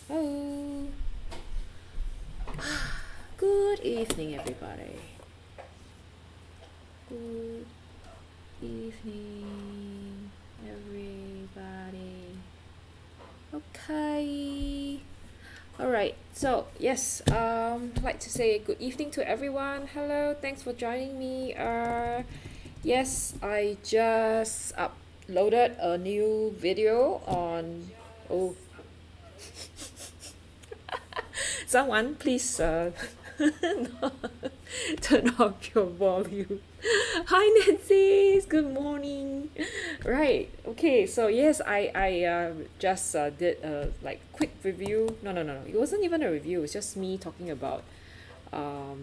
Oh, good evening, everybody. Good evening, everybody. Okay. All right. So yes, I'd like to say good evening to everyone. Hello. Thanks for joining me. Yes, I just uploaded a new video on. Oh, someone please turn off your volume. Hi Nancy, good morning. Right, okay, so yes, I just did a like quick review. No, it wasn't even a review, it's just me talking about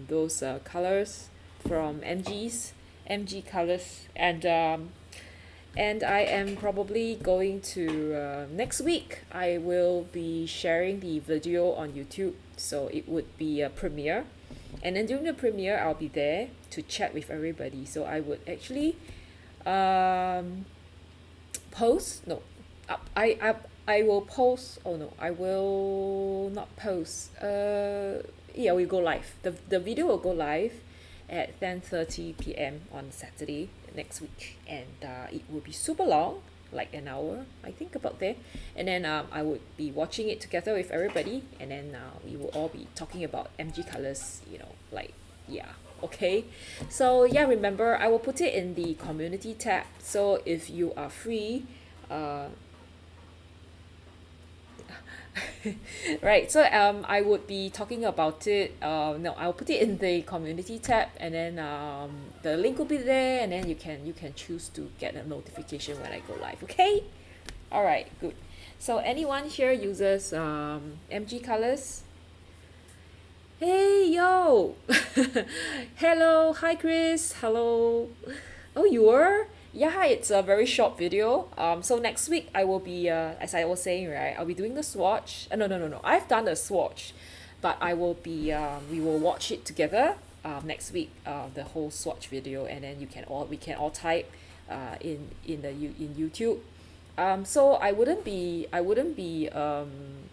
those colors from MG colors, and I am probably going to next week I will be sharing the video on YouTube, so it would be a premiere, and then during the premiere I'll be there to chat with everybody. So I would actually um post no I will post. Oh no, I will not post. Yeah, we go live. The video will go live at 10:30 p.m. on Saturday next week, and it will be super long, like an hour, I think, about there. And then I would be watching it together with everybody, and then we will all be talking about MG colors. Like, yeah. Okay, so yeah, remember I will put it in the community tab. So if you are free, uh, right, so I would be talking about it. No, I'll put it in the community tab, and then the link will be there, and then you can choose to get a notification when I go live. Okay, all right, good. So anyone here uses MG colors? Hey yo. Hello, hi Chris, hello. Oh, you were? Yeah, it's a very short video. So next week I will be, as I was saying, right, I'll be doing the swatch. No. I've done the swatch, but I will be, we will watch it together next week, the whole swatch video, and then we can all type in YouTube. So I wouldn't be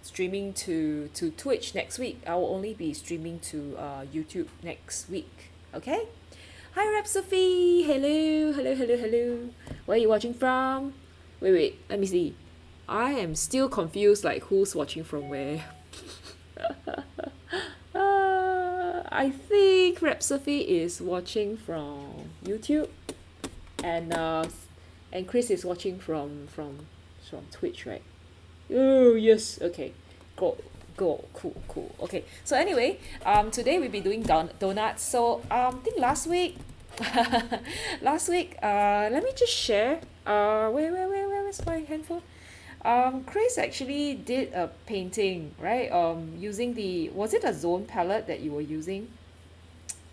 streaming to Twitch next week. I will only be streaming to YouTube next week. Okay? Hi Rap Sophie. Hello. Where are you watching from? Wait, let me see. I am still confused, like who's watching from where. I think Rap Sophie is watching from YouTube, and Chris is watching from Twitch, right? Oh yes, okay. Go, cool. Okay. So anyway, today we'll be doing donuts. So I think let me just share. Where's my handphone? Chris actually did a painting, right? Using was it a zone palette that you were using?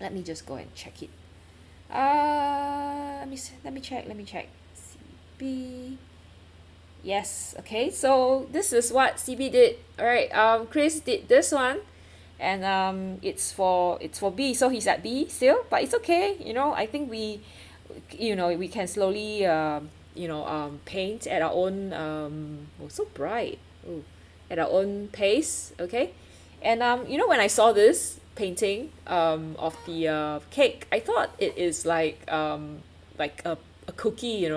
Let me just go and check it. Let me check. CB. Yes, okay. So this is what CB did. All right. Chris did this one, and it's for B. So he's at B still, but it's okay. I think we can slowly paint at our own oh, so bright. Oh, at our own pace. Okay. And when I saw this painting of the cake, I thought it is like a cookie,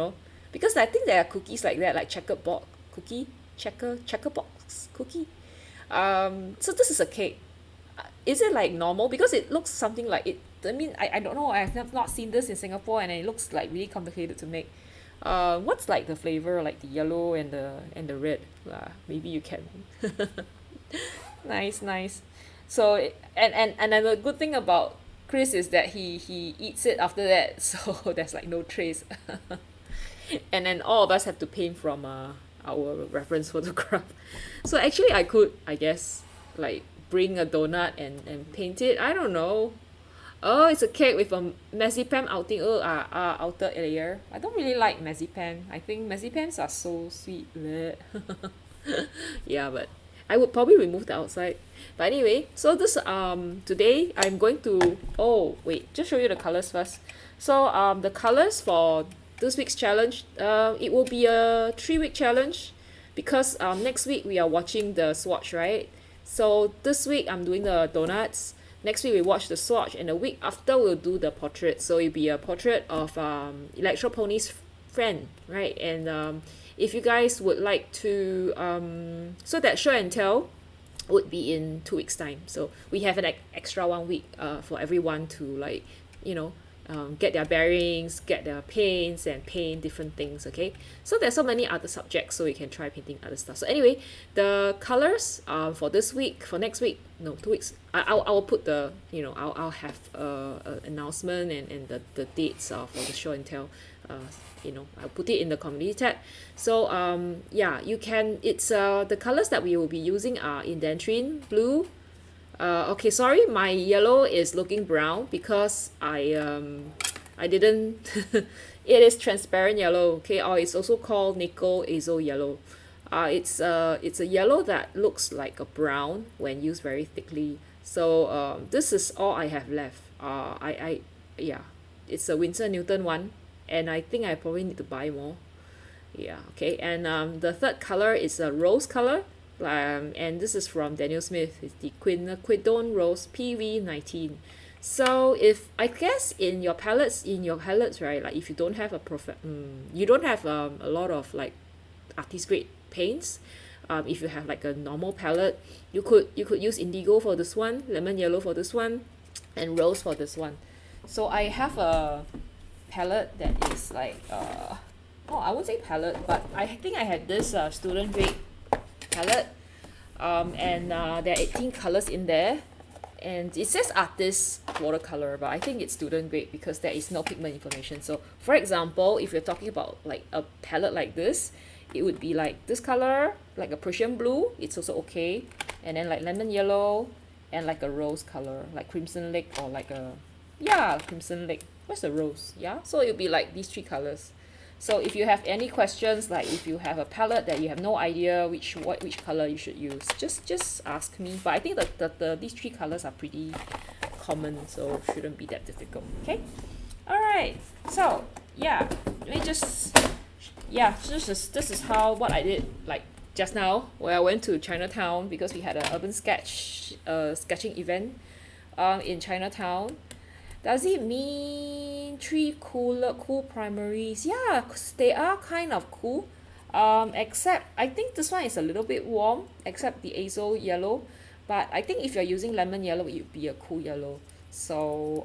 because I think there are cookies like that, like checkerboard cookie, checkerbox cookie. So this is a cake. Is it like normal? Because it looks something like it. I mean, I don't know. I have not seen this in Singapore, and it looks like really complicated to make. What's like the flavor, like the yellow and the red? Maybe you can. Nice. So and then the good thing about Chris is that he eats it after that, so there's like no trace. And then all of us have to paint from our reference photograph. So actually I could, I guess, like bring a donut and paint it. I don't know. Oh, it's a cake with a marzipan outer layer. I don't really like marzipan. I think marzipans are so sweet. Bleh. Yeah, but I would probably remove the outside. But anyway, so this today I'm going to, oh wait, just show you the colors first. So the colors for this week's challenge, it will be a 3-week challenge, because next week we are watching the swatch, right? So this week I'm doing the donuts. Next week we watch the swatch, and the week after we'll do the portrait. So it'll be a portrait of Electro Pony's friend, right? And if you guys would like to, so that show and tell would be in 2 weeks time. So we have an extra 1 week for everyone to, like, you know, get their bearings, get their paints, and paint different things. Okay, so there's so many other subjects, so you can try painting other stuff. So anyway, the colors for this week, for next week, no, 2 weeks, I'll put the, you know, I'll have a announcement and the dates for the show and tell. You know, I'll put it in the community tab. So yeah, you can, it's the colors that we will be using are indentrine blue. Okay, sorry, my yellow is looking brown because I didn't it is transparent yellow, okay, or it's also called nickel azo yellow. It's a yellow that looks like a brown when used very thickly. So this is all I have left. Yeah, it's a Winsor Newton one, and I think I probably need to buy more. Yeah, okay, and the third color is a rose color. And this is from Daniel Smith. It's the Quinquidone Rose PV19. So if I guess in your palettes, right, like if you don't have you don't have a lot of like artist grade paints, if you have like a normal palette, you could use indigo for this one, lemon yellow for this one, and rose for this one. So I have a palette that is like I won't say palette, but I think I had this student grade palette, and there are 18 colors in there, and it says artist watercolor, but I think it's student grade because there is no pigment information. So for example, if you're talking about like a palette like this, it would be like this color, like a Prussian blue, it's also okay, and then like lemon yellow, and like a rose color, like Crimson Lake, or like a, yeah, Crimson Lake. Where's the rose? Yeah, so it'll be like these 3 colors. So if you have any questions, like if you have a palette that you have no idea which color you should use, just ask me. But I think these 3 colors are pretty common, so shouldn't be that difficult. Okay, all right. So yeah, let me just, yeah, this is what I did like just now, where I went to Chinatown because we had an urban sketching event in Chinatown. Does it mean 3 cool primaries? Yeah, they are kind of cool. Except I think this one is a little bit warm, except the azo yellow. But I think if you're using lemon yellow, it would be a cool yellow. So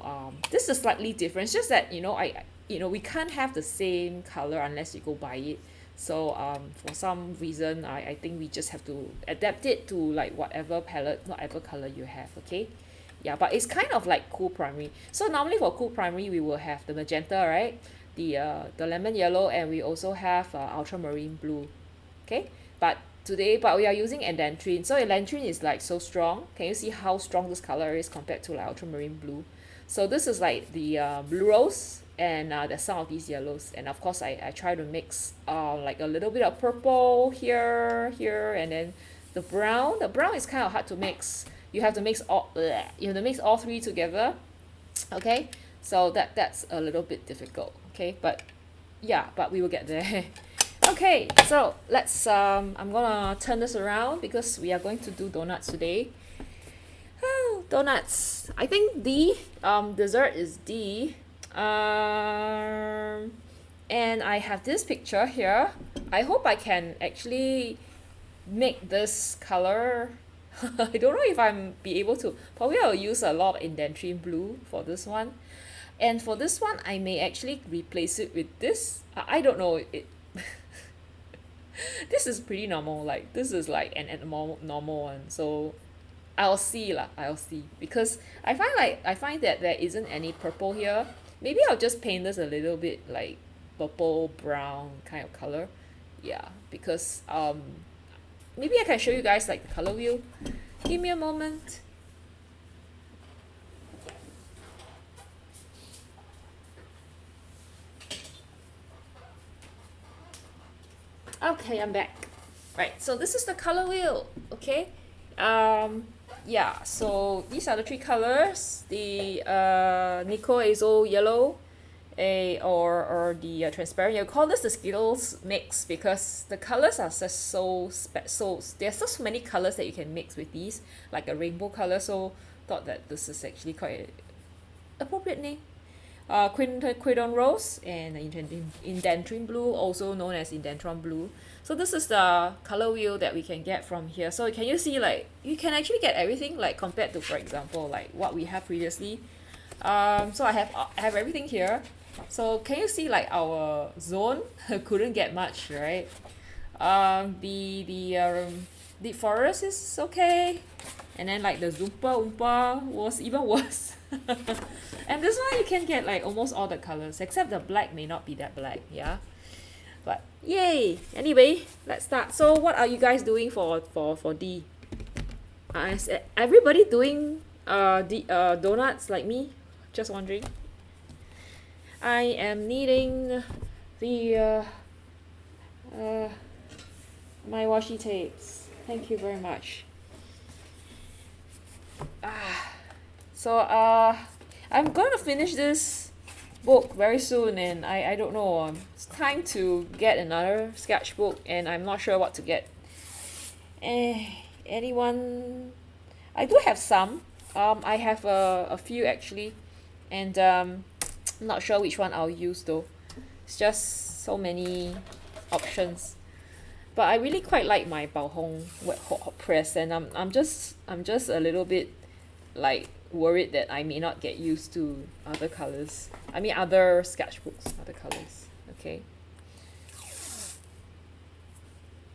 this is slightly different. It's just that, you know, we can't have the same color unless you go buy it. So for some reason, I think we just have to adapt it to like whatever palette, whatever color you have. Okay. Yeah, but it's kind of like cool primary. So normally for cool primary, we will have the magenta, right? The lemon yellow, and we also have ultramarine blue. Okay, but we are using elantrine. So elantrine is like so strong. Can you see how strong this color is compared to like ultramarine blue? So this is like the blue rose, and there's some of these yellows. And of course, I try to mix like a little bit of purple here, and then the brown. The brown is kind of hard to mix. You have to mix all 3 together. Okay, so that's a little bit difficult. Okay, but yeah, but we will get there. Okay, so let's I'm gonna turn this around because we are going to do donuts today. Oh, donuts. I think D, dessert is D. And I have this picture here. I hope I can actually make this color. I don't know if I'm be able to. Probably I'll use a lot of indentrine blue for this one. And for this one, I may actually replace it with this. I don't know. This is pretty normal. Like, this is like an normal one. So I'll see. Because I find that there isn't any purple here. Maybe I'll just paint this a little bit like purple, brown kind of color. Yeah, because maybe I can show you guys like the color wheel. Give me a moment. Okay, I'm back. Right, so this is the color wheel. Okay, yeah, so these are the 3 colors. The Nickel Azo yellow, or the transparent. You call this the Skittles mix because the colors are just so there's so many colors that you can mix with these, like a rainbow color. So thought that this is actually quite an appropriate name. Quidon rose and indentrin blue, also known as indentron blue. So this is the color wheel that we can get from here. So can you see, like, you can actually get everything, like compared to, for example, like what we have previously. So I have everything here. So can you see, like, our zone couldn't get much, right? The deep forest is okay, and then like the Zoompa Oompa was even worse. And this one you can get like almost all the colors except the black may not be that black, yeah. But yay! Anyway, let's start. So what are you guys doing for D? Is everybody doing donuts like me? Just wondering. I am needing the my washi tapes. Thank you very much. So I'm gonna finish this book very soon, and I don't know, it's time to get another sketchbook, and I'm not sure what to get. Anyone? I do have some. I have a few actually, and I'm not sure which one I'll use though. It's just so many options. But I really quite like my Bao Hong wet hot press, and I'm just a little bit like worried that I may not get used to other colors. I mean other sketchbooks, other colors. Okay.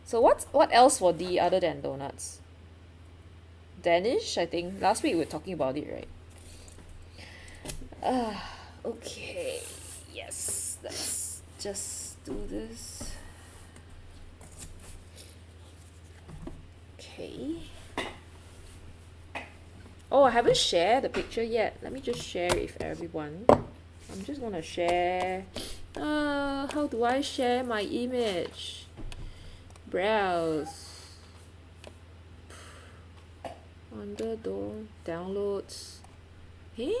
So what else for D other than donuts? Danish, I think. Last week we were talking about it, right? Okay. Yes, let's just do this. Okay. Oh, I haven't shared the picture yet. Let me just share it with everyone. I'm just gonna share. How do I share my image? Browse. Underdoor downloads. Hey?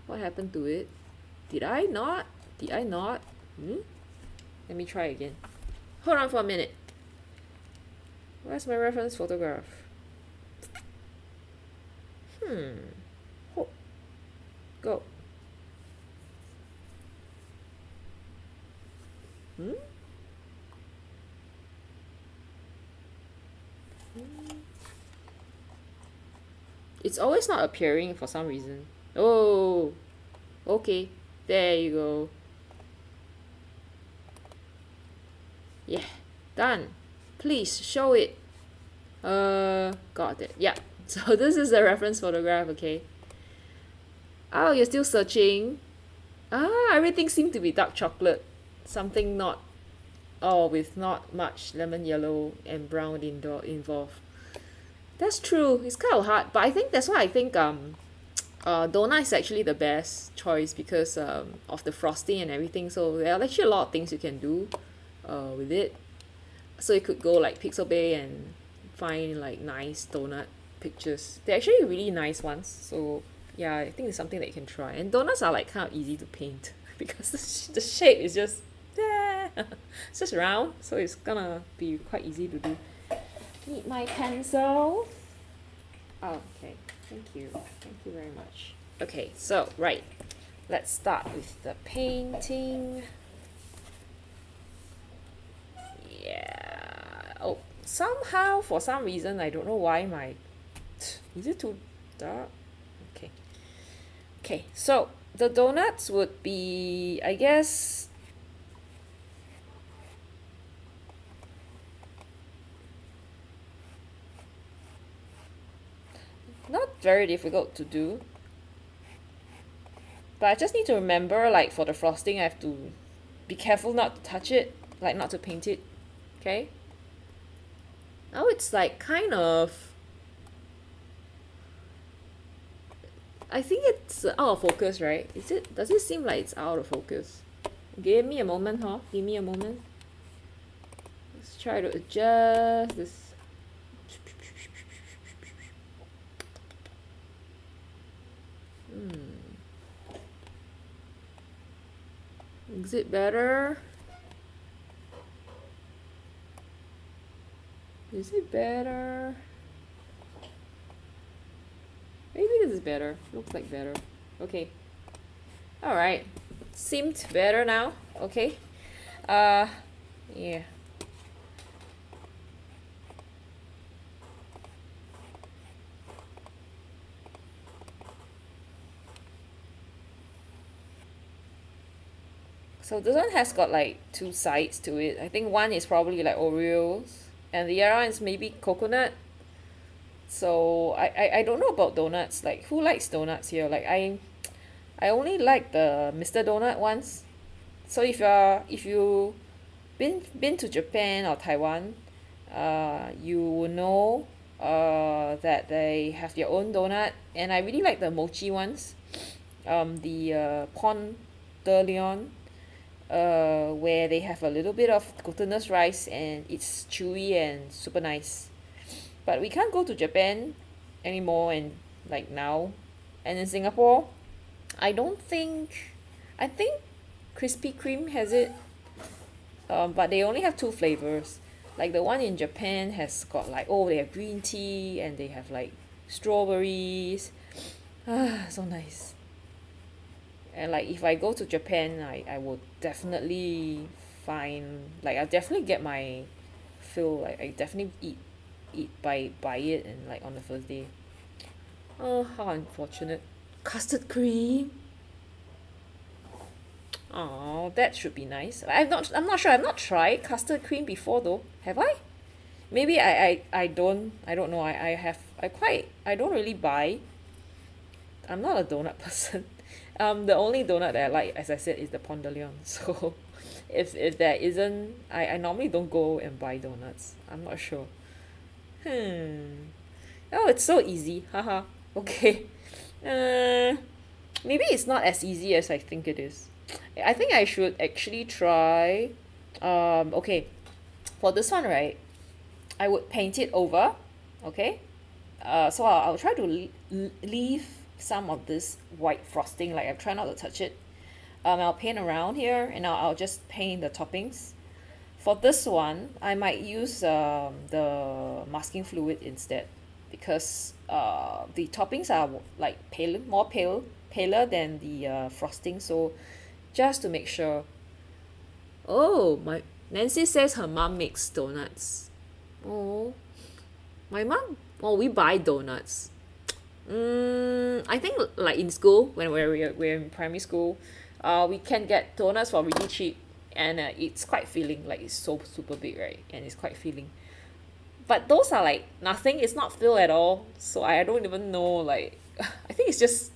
What happened to it? Did I not? Let me try again. Hold on for a minute. Where's my reference photograph? Oh. Go. It's always not appearing for some reason. Oh, okay. There you go. Yeah, done. Please show it. Got it. Yeah. So this is the reference photograph, okay. Oh, you're still searching. Everything seemed to be dark chocolate. Something not, with not much lemon yellow and brown involved. That's true. It's kind of hard, but I think that's why I think donut is actually the best choice because of the frosting and everything. So there are actually a lot of things you can do with it. So you could go like Pixel Bay and find like nice donut pictures. They're actually really nice ones. So yeah, I think it's something that you can try. And donuts are like kind of easy to paint because the shape is just it's just round, so it's gonna be quite easy to do. Need my pencil. Oh, okay. Thank you very much. Okay, so right, let's start with the painting. Yeah. Oh, somehow for some reason I don't know why my is it too dark? Okay, so the donuts would be, I guess, not very difficult to do, but I just need to remember, like for the frosting I have to be careful not to touch it, like not to paint it. Okay, now it's like kind of, I think it's out of focus, right? Does it seem like it's out of focus? Give me a moment, huh? Give me a moment. Let's try to adjust this. Is it better? Is it better? Maybe this is better. Looks like better. Okay. Alright. Seemed better now. Okay. Yeah. So this one has got like two sides to it. I think one is probably like Oreos and the other one is maybe coconut. So I don't know about donuts. Like who likes donuts here? Like I only like the Mr. Donut ones. So if you been to Japan or Taiwan, you will know that they have their own donut, and I really like the mochi ones. The Pont de Leon, where they have a little bit of glutinous rice and it's chewy and super nice. But we can't go to Japan anymore and like now. And in Singapore, I don't think I think Krispy Kreme has it. But they only have two flavors. Like the one in Japan has got like, oh, they have green tea and they have like strawberries. Ah, so nice. And like if I go to Japan, I would definitely find like I'll definitely get my fill. Like I definitely buy it and like on the first day. Oh, how unfortunate. Custard cream. Oh, that should be nice. I'm not sure. I've not tried custard cream before though. Have I? Maybe I don't know. I don't really buy. I'm not a donut person. The only donut that I like, as I said, is the Pont de Leon. So if there isn't, I normally don't go and buy donuts. I'm not sure. Oh, it's so easy. Haha. Okay. Maybe it's not as easy as I think it is. I think I should actually try. Okay. For this one, right? I would paint it over. Okay. So I'll try to leave some of this white frosting. Like I try not to touch it. I'll paint around here and I'll just paint the toppings. For this one, I might use the masking fluid instead because the toppings are like paler than the frosting. So just to make sure. Oh, my Nancy says her mom makes donuts. Oh, my mom. Oh, we buy donuts. I think like in school when we're in primary school, we can get donuts for really cheap, and it's quite filling. Like it's so super big, right? And it's quite filling. But those are like nothing. It's not filled at all. So I don't even know. Like I think it's just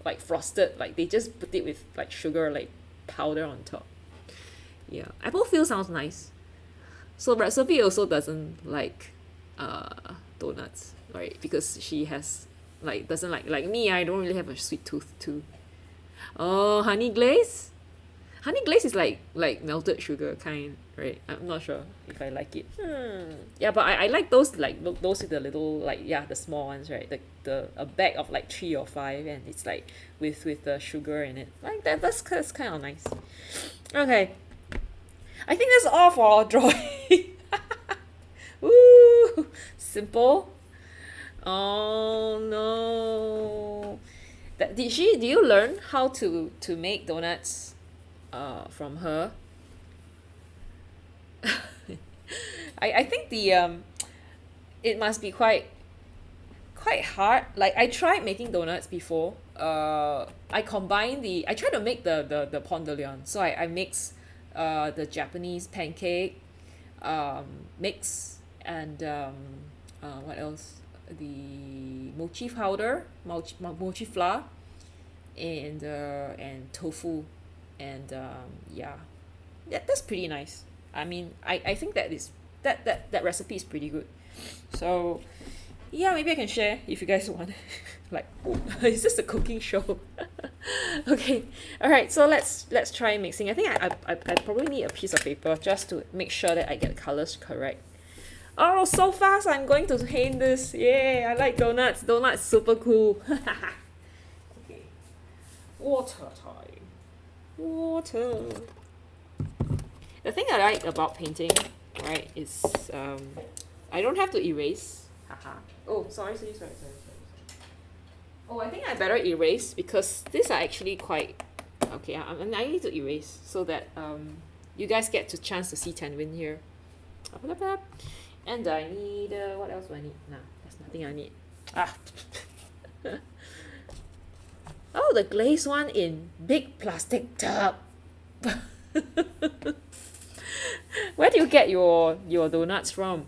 like frosted. Like they just put it with like sugar, like powder on top. Yeah, apple fill sounds nice. So Sophie also doesn't like donuts, right? Because she has like doesn't like me. I don't really have a sweet tooth too. Oh, honey glaze. Honey glaze is like melted sugar kind, right? I'm not sure if I like it. Yeah, but I like those like those with the little like yeah the small ones, right? The a bag of like 3 or 5, and it's like with the sugar in it. Like that's kind of nice. Okay, I think that's all for our drawing. Woo! Simple. Oh no. Do you learn how to make donuts from her? I think the it must be quite hard. Like I tried making donuts before. I tried to make the Pont de Leon. So I mix the Japanese pancake mix and what else? The mochi powder, mochi flour, and tofu, and yeah, that's pretty nice. I mean, I think that recipe is pretty good. So yeah, maybe I can share if you guys want. Like, oh, is this a cooking show? Okay, all right. So let's try mixing. I think I probably need a piece of paper just to make sure that I get the colors correct. Oh, so fast! I'm going to hate this. Yay! I like donuts. Donuts super cool. Okay. Water time. Water. The thing I like about painting, right, is I don't have to erase. Haha. Oh, sorry. Oh, I think I better erase because these are actually quite okay. I need to erase so that you guys get to chance to see Tanwin here. And I need what else do I need? Nah, there's nothing I need. Ah. Oh, the glazed one in big plastic tub. Where do you get your donuts from?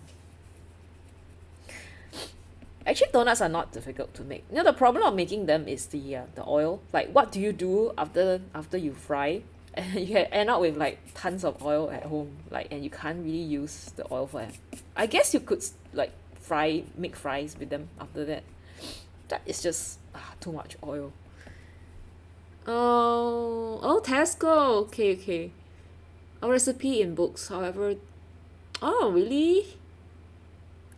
Actually, donuts are not difficult to make. You know, the problem of making them is the oil. Like, what do you do after you fry? And you end up with like tons of oil at home. Like, and you can't really use the oil for it. I guess you could like make fries with them after that. That is just too much oil. Oh, Tesco. Okay. A recipe in books, however. Oh, really?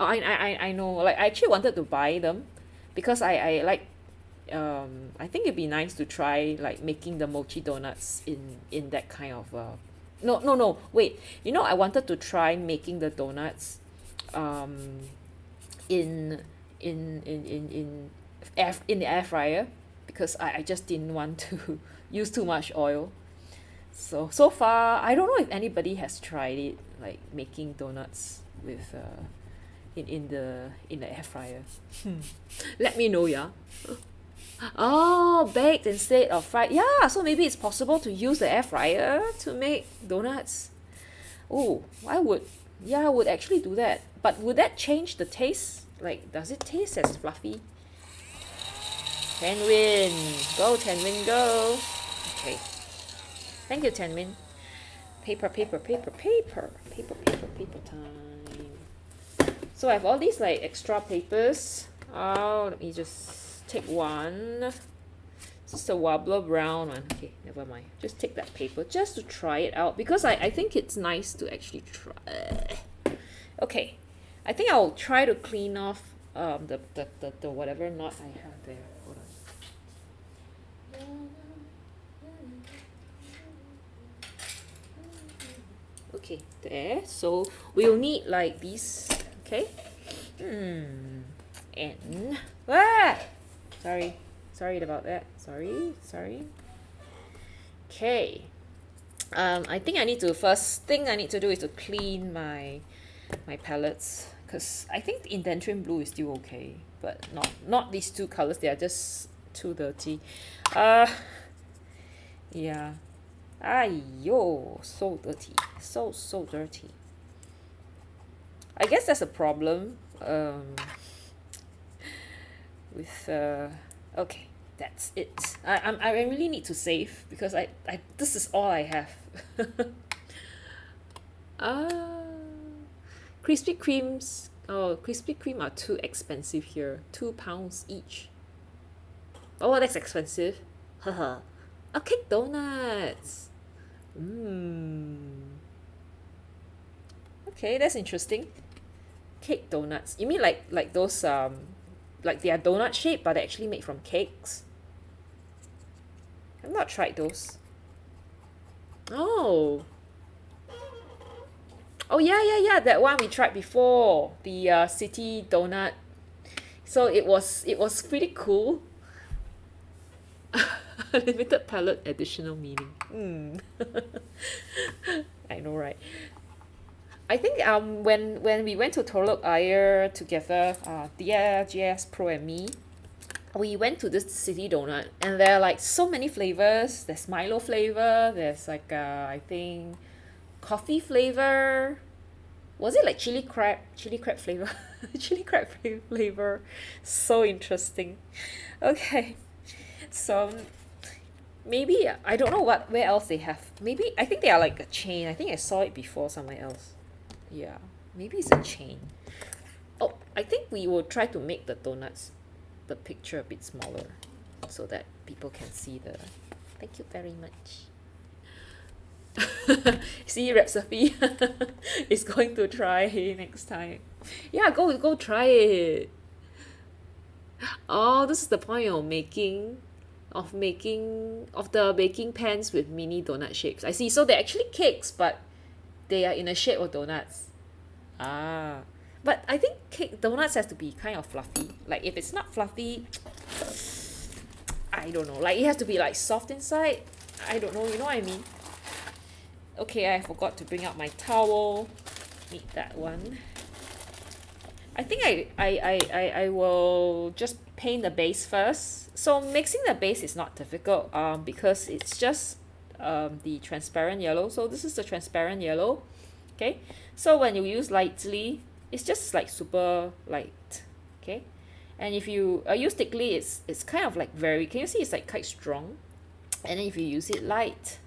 Oh, I know. Like, I actually wanted to buy them because I like. I think it'd be nice to try like making the mochi donuts in that kind of. No. Wait. You know, I wanted to try making the donuts, in in the air fryer because I just didn't want to use too much oil. So far, I don't know if anybody has tried it, like making donuts with in the air fryer. Let me know, yeah. Oh, baked instead of fried. Yeah, so maybe it's possible to use the air fryer to make donuts. Oh, I would actually do that. But would that change the taste? Like, does it taste as fluffy? Tenwin, go Tenwin, go. Okay. Thank you, Tenmin. Paper time. So I have all these like extra papers. Oh, let me just take one. This is the Wobbler brown one. Okay, never mind. Just take that paper just to try it out because I think it's nice to actually try. Okay, I think I'll try to clean off the whatever knot I have there. Hold on. Okay, there. So we'll need like these. Okay. And sorry about that. Sorry. Okay. I think first thing I need to do is to clean my palettes because I think the Indentrium blue is still okay, but not these two colors. They are just too dirty. Yeah. Ayo, so dirty. So dirty. I guess that's a problem. With okay, that's it. I really need to save because I this is all I have. Krispy Kremes. Oh, Krispy Kreme are too expensive here. £2 each. Oh, that's expensive. Haha. Oh, cake donuts. Okay, that's interesting. Cake donuts. You mean like those like they are donut shaped but they're actually made from cakes? I've not tried those. Oh. Oh yeah, that one we tried before. The city donut. So it was pretty cool. Limited palette additional meaning. I know, right? I think when we went to Torlok Ayer together, Dia, GS Pro and me, we went to this city donut and there are like so many flavors. There's Milo flavor, there's like I think coffee flavor. Was it like chili crab flavor? Chili crab flavor. So interesting. Okay. So maybe I don't know where else they have. Maybe I think they are like a chain. I think I saw it before somewhere else. Yeah, maybe it's a chain. Oh, I think we will try to make the donuts, the picture a bit smaller, so that people can see the. Thank you very much. See, Recipe is going to try next time. Yeah, go try it. Oh, this is the point of making the baking pans with mini donut shapes. I see. So they're actually cakes, but They are in the shape of donuts. Ah. But I think cake donuts has to be kind of fluffy. Like if it's not fluffy, I don't know. Like it has to be like soft inside. I don't know, you know what I mean? Okay, I forgot to bring out my towel. Need that one. I think I will just paint the base first. So mixing the base is not difficult because it's just the transparent yellow. So this is the transparent yellow. Okay, so when you use lightly, it's just like super light. Okay, and if you use thickly, it's kind of like very, can you see it's like quite strong? And then if you use it light,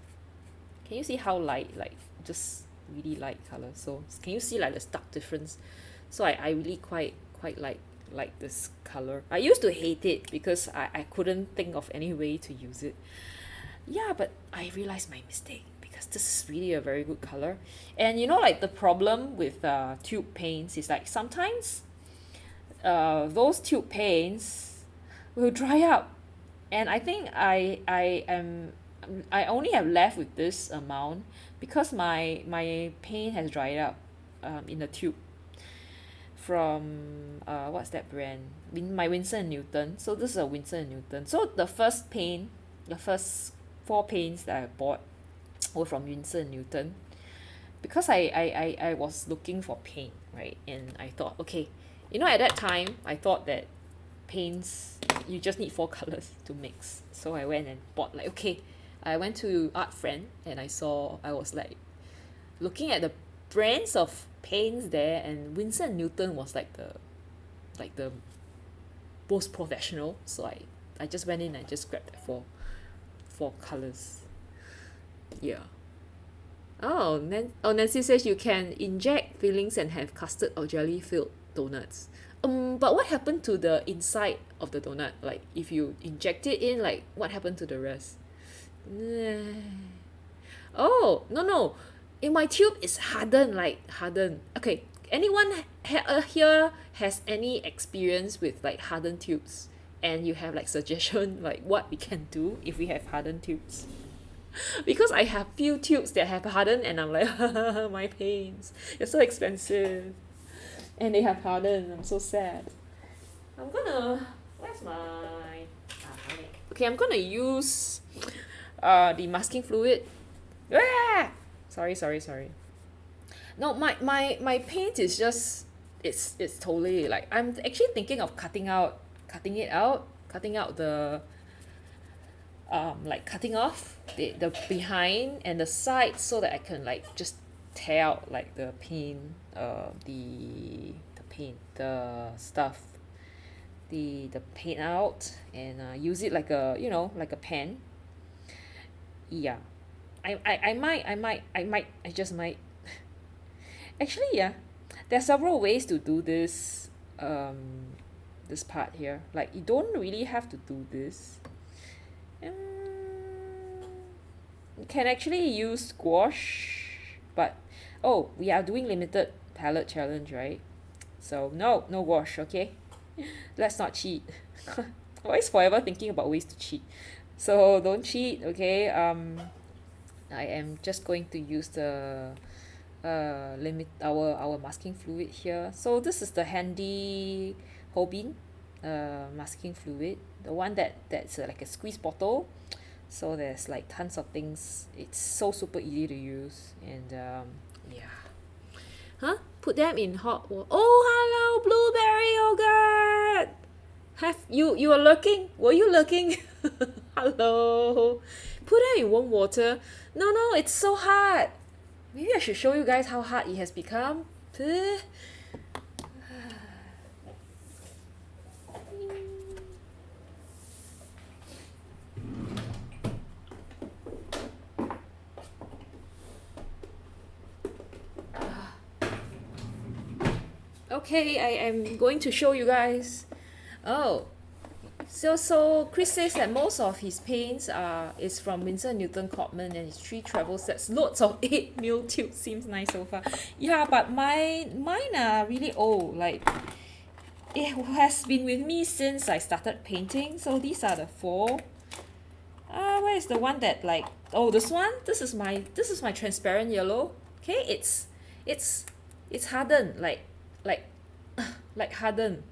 can you see how light, like just really light color? So can you see like the stark difference? So I really quite like this color. I used to hate it because I couldn't think of any way to use it. Yeah, but I realized my mistake because this is really a very good color. And you know, like the problem with tube paints is like sometimes those tube paints will dry up, and I think I only have left with this amount because my paint has dried up in the tube from what's that brand? My Winsor & Newton. So this is a Winsor & Newton. So the first paint, the first 4 paints that I bought were from Winsor & Newton because I was looking for paint, right? And I thought, okay, you know, at that time I thought that paints, you just need 4 colors to mix. So I went and bought, like, okay, I went to Art Friend and I was like looking at the brands of paints there, and Winsor & Newton was like the most professional. So I just went in and just grabbed that four colors. Yeah. Oh, Nancy says you can inject fillings and have custard or jelly filled donuts. But what happened to the inside of the donut? Like if you inject it in, like what happened to the rest? Oh, no. In my tube it's hardened. Okay, anyone here has any experience with like hardened tubes? And you have like suggestion like what we can do if we have hardened tubes? Because I have few tubes that have hardened and I'm like my paints, they're so expensive and they have hardened. I'm so sad. Where's my okay, I'm gonna use the masking fluid. Sorry. No, my paint is just, it's totally like, I'm actually thinking of cutting out the like cutting off the behind and the side so that I can like just tear out like the paint, the stuff, the paint out and use it like a, you know, like a pen. Yeah, I just might actually, yeah, there are several ways to do this this part here. Like you don't really have to do this. You can actually use squash, but oh, we are doing limited palette challenge, right? So no wash, okay? Let's not cheat. Always forever thinking about ways to cheat. So don't cheat, okay? I am just going to use the our masking fluid here. So this is the handy Hobin masking fluid, the one that's like a squeeze bottle. So there's like tons of things. It's so super easy to use, and yeah. Put them in hot water. Oh, hello, blueberry yogurt. Have you are looking? Were you looking? Hello. Put them in warm water. No, it's so hard. Maybe I should show you guys how hard it has become. Okay, I am going to show you guys. Oh, so Chris says that most of his paints is from Winsor & Newton Cotman, and his 3 travel sets, loads of 8mm tubes. Seems nice so far. Yeah, but mine are really old. Like it has been with me since I started painting. So these are the 4. Where is the one that like, oh, this one? This is my transparent yellow. Okay, it's it's hardened, like like hardened.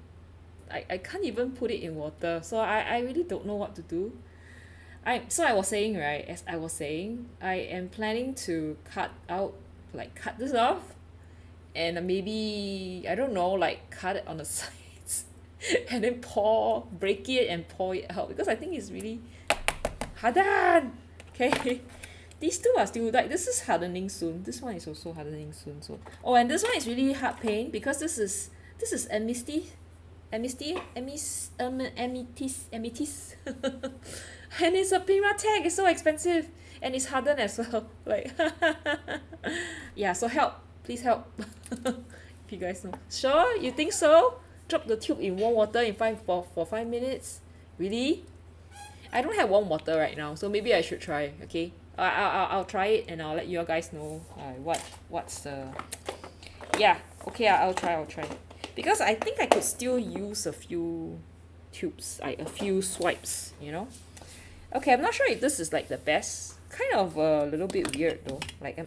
I can't even put it in water, so I really don't know what to do. I was saying, right, as I was saying, I am planning to cut this off, and maybe I don't know, like cut it on the sides, and then break it and pour it out, because I think it's really hardened. Okay. These two are still, like, this is hardening soon. This one is also hardening soon. So, oh, and this one is really hard paint because this is amethyst, and it's a Primatech. It's so expensive, and it's hardened as well. Like, yeah. So help, please help. If you guys know, sure, you think so? Drop the tube in warm water in for 5 minutes. Really? I don't have warm water right now, so maybe I should try. Okay, I'll try it and I'll let you guys know what's the, yeah. Okay, I'll try because I think I could still use a few tubes, like a few swipes, you know. Okay, I'm not sure if this is like the best. Kind of a little bit weird though. Like I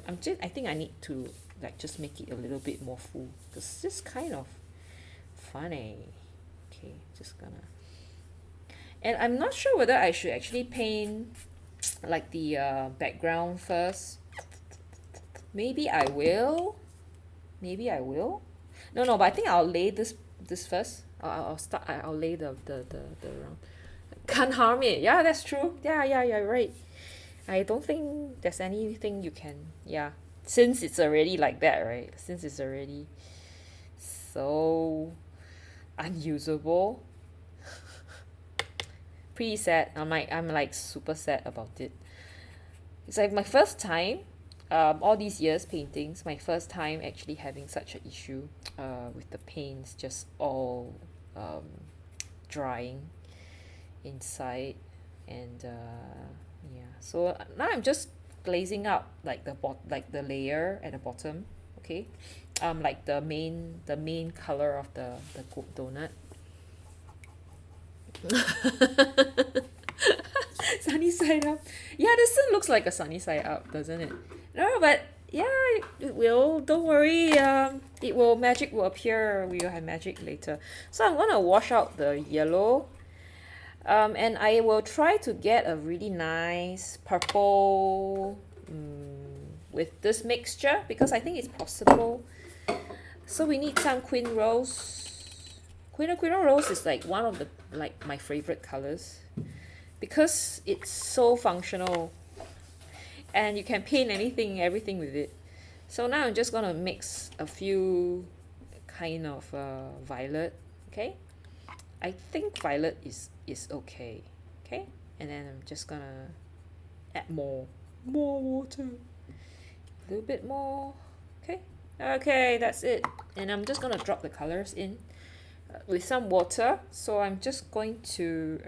think I need to like just make it a little bit more full because it's just kind of funny. Okay, just gonna. And I'm not sure whether I should actually paint like the background first. Maybe I will. Maybe I will. No, but I think I'll lay this first. I'll lay the round. Can't harm it. Yeah, that's true. Yeah, right. I don't think there's anything you can, yeah. Since it's already like that, right? Since it's already so unusable. Pretty sad. I'm like super sad about it. It's like my first time, all these years paintings, my first time actually having such an issue with the paints just all drying inside, and yeah. So now I'm just glazing up like like the layer at the bottom, okay, like the main color of the donut. Sunny side up. Yeah, this one looks like a sunny side up, doesn't it? No, but yeah, it will. Don't worry. Magic will appear. We will have magic later. So I'm gonna wash out the yellow. And I will try to get a really nice purple with this mixture because I think it's possible. So we need some queen rose. Queen rose is like one of the my favorite colors because it's so functional and you can paint everything with it. So now I'm just gonna mix a few kind of violet. Okay, I think violet is okay. Okay, and then I'm just gonna add more water, a little bit more. Okay, that's it. And I'm just gonna drop the colors in with some water. So I'm just going to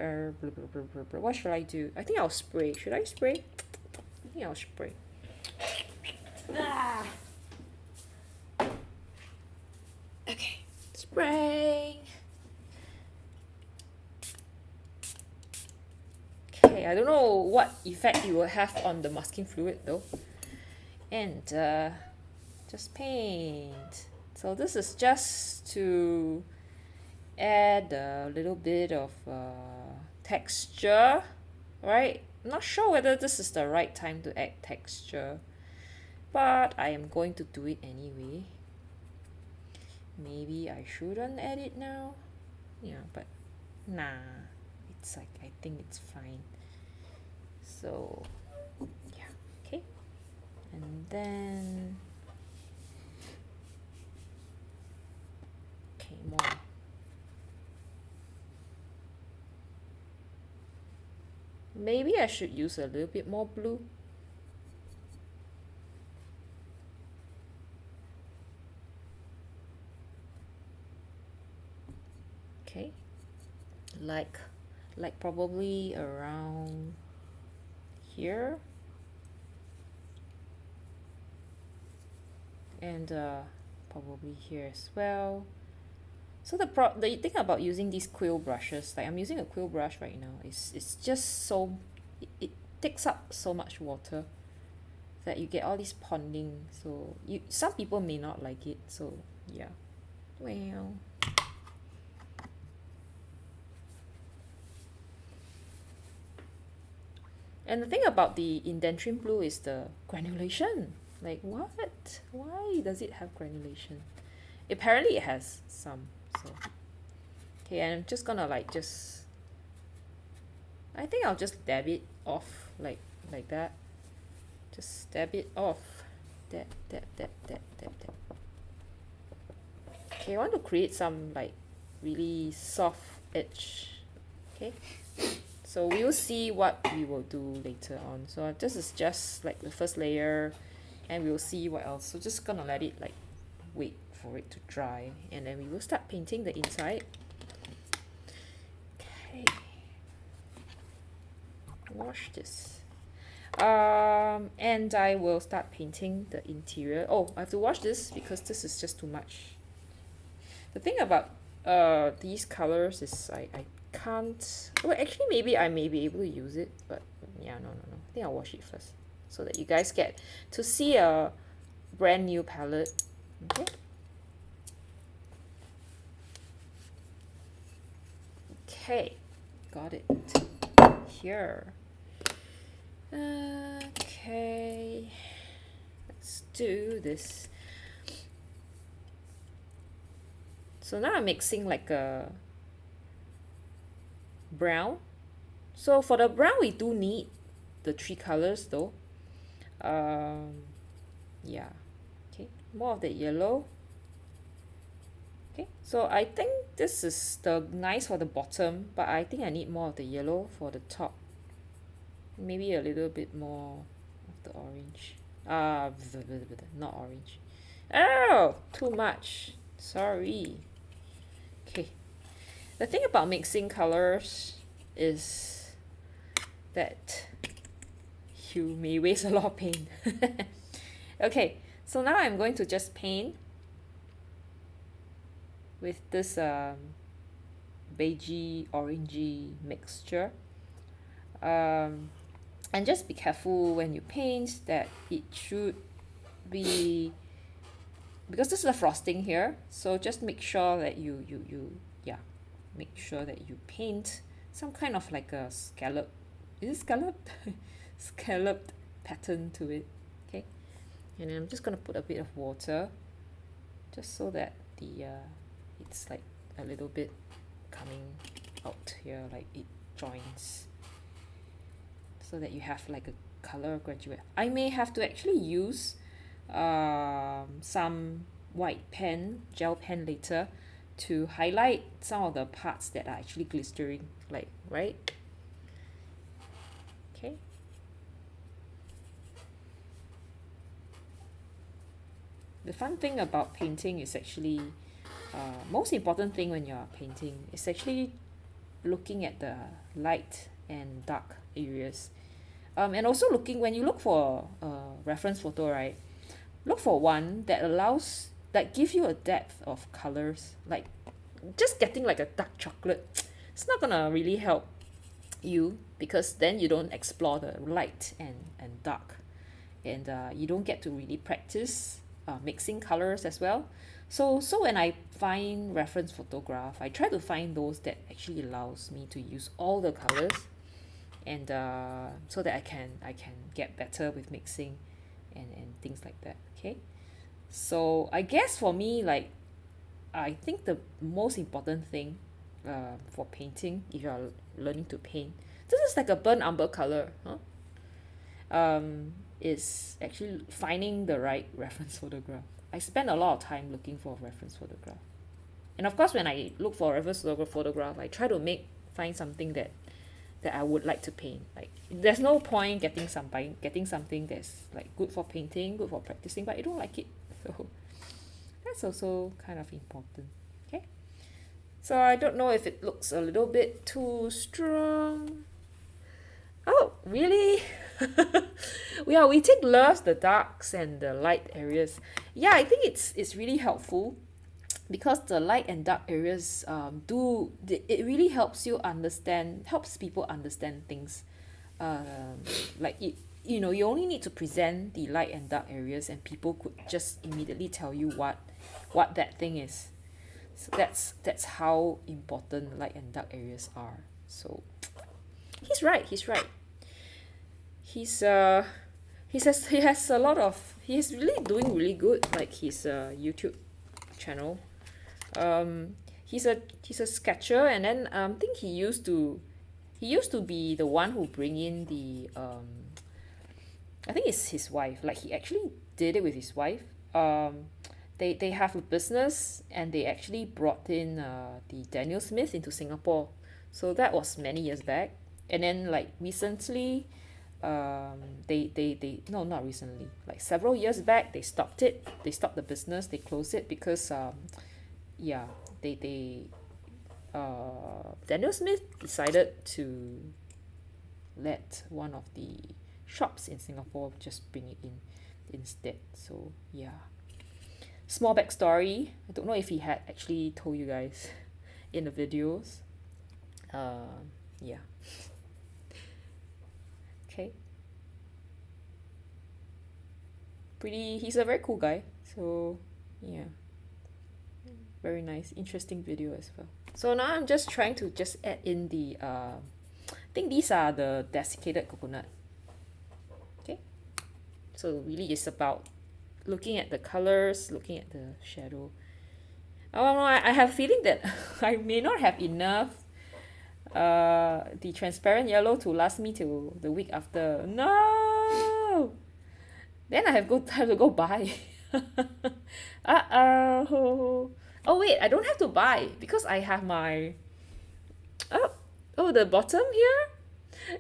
what should I do? I think I'll spray. Should I spray? I think I'll spray. Okay, spray. Okay, I don't know what effect it will have on the masking fluid though. And just paint. So this is just to add a little bit of texture, right? I'm not sure whether this is the right time to add texture, but I am going to do it anyway. Maybe I shouldn't add it now. Yeah, but nah, it's like I think it's fine. So yeah, okay. And then okay, more. Maybe I should use a little bit more blue. Okay, like probably around here, and probably here as well. So the thing about using these quill brushes, like I'm using a quill brush right now, it's just so it takes up so much water. that you get all this ponding. So some people may not like it. So yeah. Well. And the thing about the indentrine blue is the granulation. Like what? Why does it have granulation? Apparently it has some. So okay, and I'm just gonna like I think I'll just dab it off like that. Just dab it off. Dab. Okay, I want to create some like really soft edge. Okay. So we will see what we will do later on. So this is just like the first layer, and we'll see what else. So just gonna let it like wait for it to dry, and then we will start painting the inside. Okay. Wash this. And I will start painting the interior. Oh, I have to wash this because this is just too much. The thing about these colors is I can't, well actually maybe I may be able to use it, but yeah, no, I think I'll wash it first so that you guys get to see a brand new palette. Okay, okay, got it here. Okay, let's do this. So now I'm mixing like a brown. So for the brown we do need the 3 colors though. Yeah, okay, more of the yellow. Okay, so I think this is the nice for the bottom, but I think I need more of the yellow for the top. Maybe a little bit more of the orange. Not orange. Oh, too much. Sorry. Okay. The thing about mixing colors is that you may waste a lot of paint. Okay, so now I'm going to just paint with this beigey orangey mixture. And just be careful when you paint that it should be, because this is a frosting here, so just make sure that you make sure that you paint some kind of like a scallop. Is it scalloped? Scalloped pattern to it. Okay, and then I'm just gonna put a bit of water just so that the it's like a little bit coming out here, like it joins, so that you have like a color graduate. I may have to actually use some white pen, gel pen later to highlight some of the parts that are actually glistering, like, right? Okay. The fun thing about painting is actually, most important thing when you're painting is actually looking at the light and dark areas. And also when you look for a reference photo, right, look for one that gives you a depth of colors. Like just getting like a dark chocolate, it's not gonna really help you, because then you don't explore the light and dark, and you don't get to really practice mixing colors as well. So when I find reference photograph, I try to find those that actually allows me to use all the colors, and so that I can get better with mixing and things like that. Okay, so I guess for me, like, I think the most important thing for painting, if you're learning to paint, this is like a burnt umber color, is actually finding the right reference photograph. I spend a lot of time looking for a reference photograph, and of course when I look for a reference photograph, I try to find something that I would like to paint. Like, there's no point getting something that's like good for painting, good for practicing, but I don't like it. So that's also kind of important. Okay, so I don't know if it looks a little bit too strong. Oh, really? Yeah, we take loves the darks and the light areas. Yeah, I think it's really helpful, because the light and dark areas it really helps people understand things like it, you know, you only need to present the light and dark areas and people could just immediately tell you what that thing is. So that's how important light and dark areas are. So he's right, he's he has a lot of, he's really doing really good, like his YouTube channel. He's a sketcher, and then I think he used to be the one who bring in the I think it's his wife, like he actually did it with his wife. They have a business, and they actually brought in the Daniel Smith into Singapore. So that was many years back. And then like recently, they no, not recently, like several years back, they stopped the business, they closed it because yeah, they Daniel Smith decided to let one of the shops in Singapore just bring it in instead. So yeah, small backstory. I don't know if he had actually told you guys in the videos. Yeah. Okay. He's a very cool guy. So yeah, very nice, interesting video as well. So now I'm just trying to just add in the I think these are the desiccated coconut. Okay, so really it's about looking at the colors, looking at the shadow. Oh no, I have a feeling that I may not have enough the transparent yellow to last me till the week after. No, then I have to go buy. Uh-oh. Oh wait, I don't have to buy because I have my the bottom here.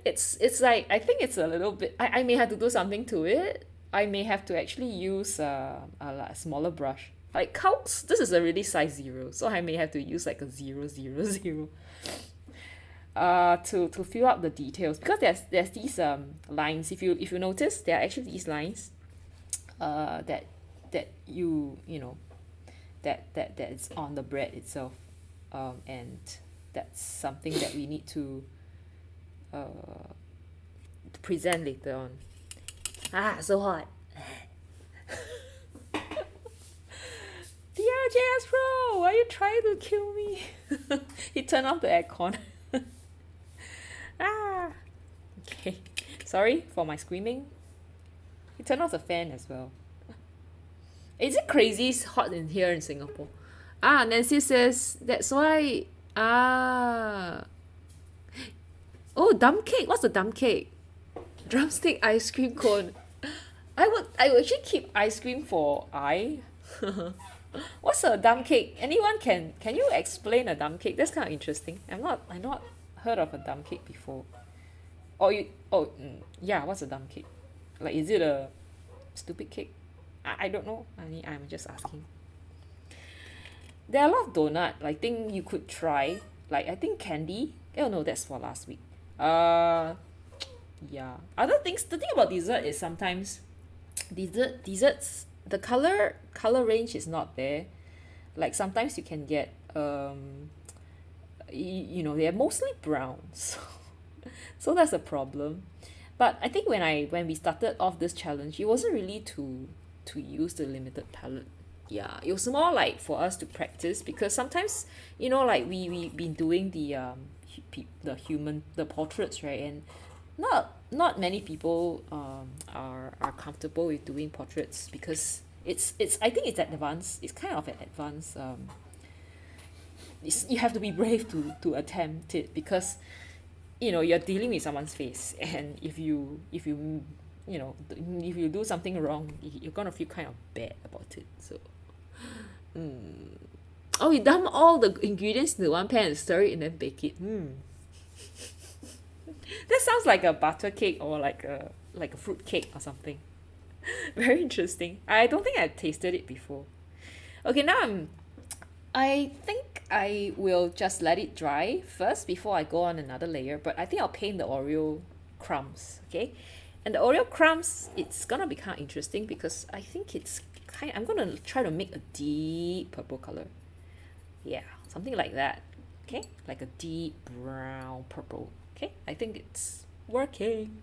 It's like, I think it's a little bit, I may have to do something to it. I may have to actually use a smaller brush. Like counts, this is already size 0, so I may have to use like a 0, 0, 0 to fill up the details, because there's these lines. If you notice, there are actually these lines that you know that's on the bread itself, and that's something that we need to present later on. So hot. DRJS Pro, why are you trying to kill me? He turned off the aircon. Okay, sorry for my screaming. He turned off the fan as well. Is it crazy it's hot in here in Singapore? Nancy says that's why. Oh, dumb cake. What's a dumb cake? Drumstick ice cream cone. I would actually keep ice cream for What's a dumb cake? Anyone can you explain a dumb cake? That's kind of interesting. I'm not heard of a dumb cake before. Yeah, what's a dumb cake? Like, is it a stupid cake? I don't know. I'm just asking. There are a lot of donut, I think you could try. Like, I think candy. Oh no, that's for last week. Yeah. Other things, the thing about dessert is sometimes desserts, the color range is not there. Like sometimes you can get you know, they're mostly brown. So that's a problem. But I think when we started off this challenge, it wasn't really to use the limited palette. Yeah, it was more like for us to practice, because sometimes, you know, like we've been doing the portraits, right? And not many people are comfortable with doing portraits, because it's I think it's advanced. It's kind of an advanced you have to be brave to attempt it, because you know, you're dealing with someone's face, and if you you know, if you do something wrong, you're gonna feel kind of bad about it. So oh, you dump all the ingredients into one pan and stir it and then bake it. That sounds like a butter cake, or like a fruit cake or something. Very interesting. I don't think I've tasted it before. Okay, now I think I will just let it dry first before I go on another layer, but I think I'll paint the Oreo crumbs, okay? And the Oreo crumbs, it's gonna be kind of interesting, because I think I'm gonna try to make a deep purple color. Yeah, something like that, okay? Like a deep brown purple, okay? I think working.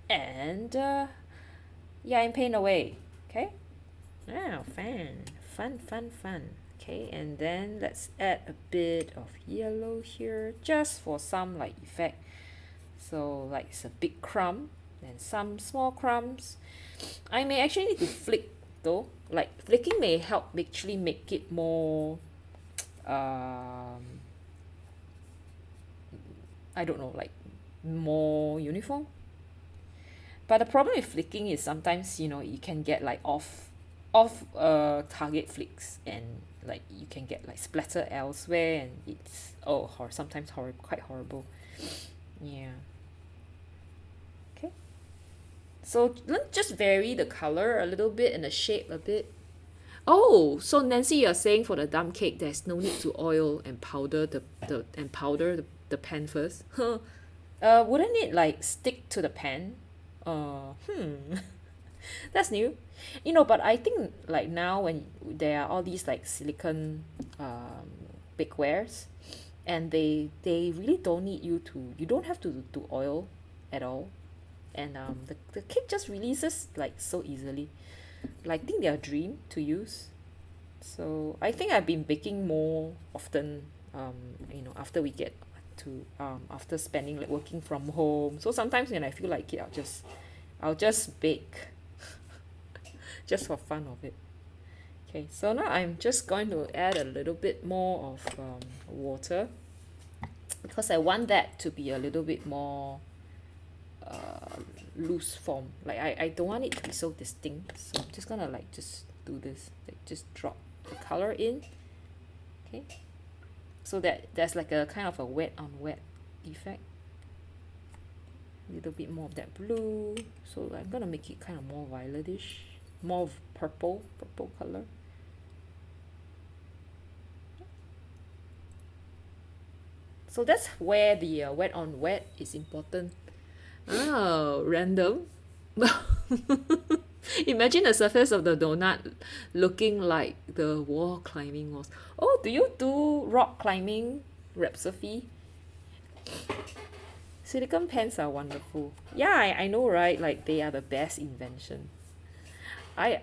And yeah, and paint away. Okay. Wow, fun. Okay, and then let's add a bit of yellow here just for some like effect. So like it's a big crumb and some small crumbs. I may actually need to flick though. Like flicking may help actually make it more I don't know, like more uniform. But the problem with flicking is sometimes, you know, you can get like off target flicks, and like you can get like splatter elsewhere, and it's sometimes quite horrible. Yeah. Okay. So let's just vary the color a little bit and the shape a bit. Oh, so Nancy, you're saying for the dump cake, there's no need to oil and powder the pan first. Wouldn't it like stick to the pan? Hmm. That's new. You know, but I think like now when there are all these like silicone bakewares, and they really don't need you don't have to do oil at all. And the cake just releases like so easily. Like I think they're a dream to use. So I think I've been baking more often, you know, after we get to after spending like working from home. So sometimes when I feel like it, I'll just bake just for fun of it. Okay, so now I'm just going to add a little bit more of water, because I want that to be a little bit more loose form. Like I don't want it to be so distinct. So I'm just gonna like just do this, like just drop the color in. Okay, so that there's like a kind of a wet on wet effect. A little bit more of that blue. So I'm gonna make it kind of more violetish, more of purple color. So that's where the wet on wet is important. Oh, random. Imagine the surface of the donut looking like the wall climbing walls. Oh, do you do rock climbing, Sophie? Silicone pens are wonderful. Yeah, I know, right? Like they are the best invention. I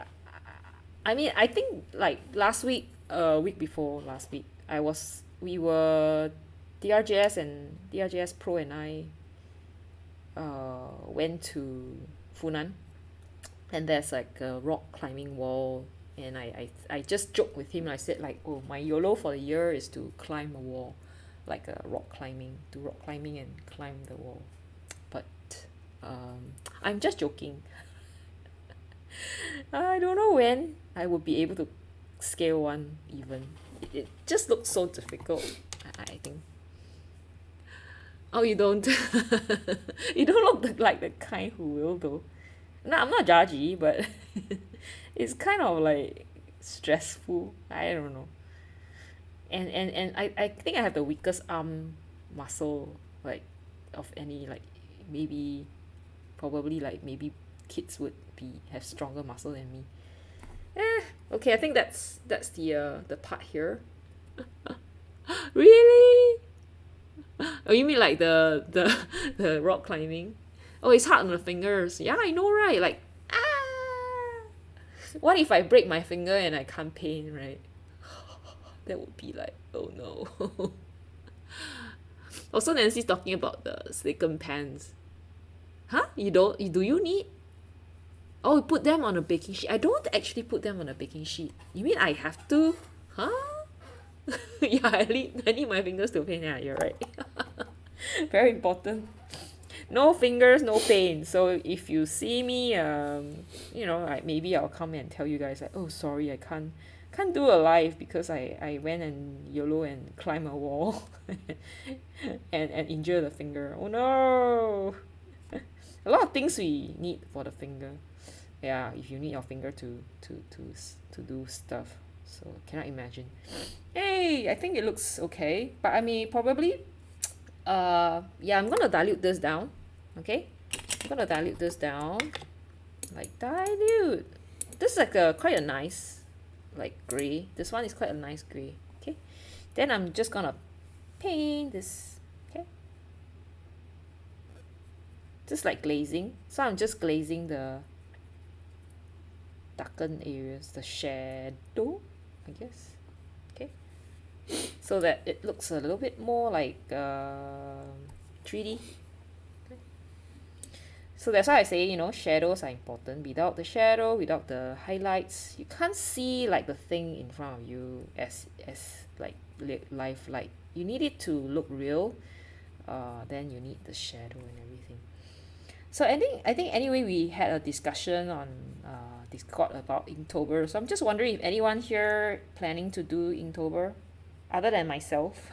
I mean, I think like last week, week before last week, we were DRJS Pro and I went to Funan, and there's like a rock climbing wall, and I just joked with him. I said like, oh, my YOLO for the year is to climb a wall, like a do rock climbing and climb the wall. But I'm just joking. I don't know when I would be able to scale one even. It just looks so difficult, I think. Oh, you don't? You don't look like the kind who will though. No, I'm not judgy, but it's kind of like stressful. I don't know. And I think I have the weakest arm muscle, like of any, like maybe probably like maybe kids would be have stronger muscle than me. Okay, I think that's the part here. Really? Oh, you mean like the rock climbing? Oh, it's hard on the fingers. Yeah, I know, right? Like, ah. What if I break my finger and I can't paint, right? That would be like, oh no. Also, Nancy's talking about the silicone pans. Huh? You don't? Do you need? Oh, you put them on a baking sheet. I don't actually put them on a baking sheet. You mean I have to? Huh? Yeah, I need my fingers to paint. Yeah, you're right. Very important. No fingers, no paint. So if you see me, you know, like maybe I'll come and tell you guys like, oh, sorry, I can't do a live because I went and YOLO and climb a wall and injure the finger. Oh no! A lot of things we need for the finger. Yeah, if you need your finger to do stuff. So cannot imagine. Hey, I think it looks okay, but I mean probably yeah, I'm gonna dilute this down. Okay, I'm gonna dilute this down, like dilute. This is like quite a nice like gray. This one is quite a nice gray. Okay, then I'm just gonna paint this. Okay, just like glazing. So I'm just glazing the darkened areas, the shadow, I guess. Okay, so that it looks a little bit more like 3D. So that's why I say, you know, shadows are important. Without the shadow, without the highlights, you can't see like the thing in front of you as like life light. You need it to look real. Then you need the shadow and everything. So I think anyway we had a discussion on Discord about Inktober. So I'm just wondering if anyone here planning to do Inktober, other than myself.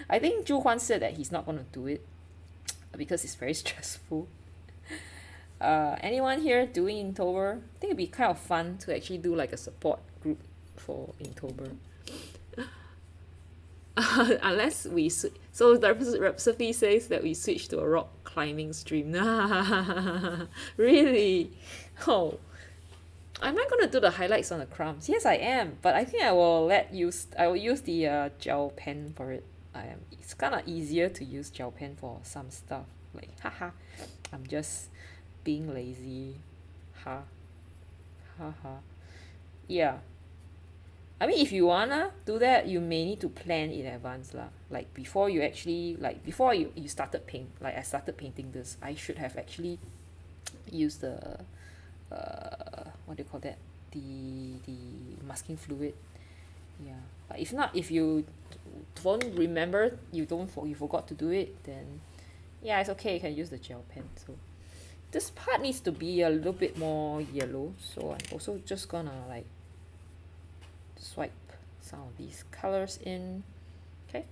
I think Zhu Huan said that he's not going to do it because it's very stressful. Anyone here doing Inktober? I think it'd be kind of fun to actually do like a support group for Inktober. Unless we so Sophie says that we switch to a rock climbing stream. Really? Oh, am I gonna do the highlights on the crumbs? Yes, I am. But I think I will I will use the gel pen for it. It's kind of easier to use gel pen for some stuff. Like, haha, I'm just being lazy. Ha, ha ha. Yeah. I mean, if you wanna do that, you may need to plan in advance lah. Like before you actually, like before you started paint, like I started painting this, I should have actually used the, what do you call that? The masking fluid. Yeah. But if not, if you don't remember, you forgot to do it, then yeah, it's okay. You can use the gel pen. So this part needs to be a little bit more yellow. So I'm also just gonna like swipe some of these colors in, okay,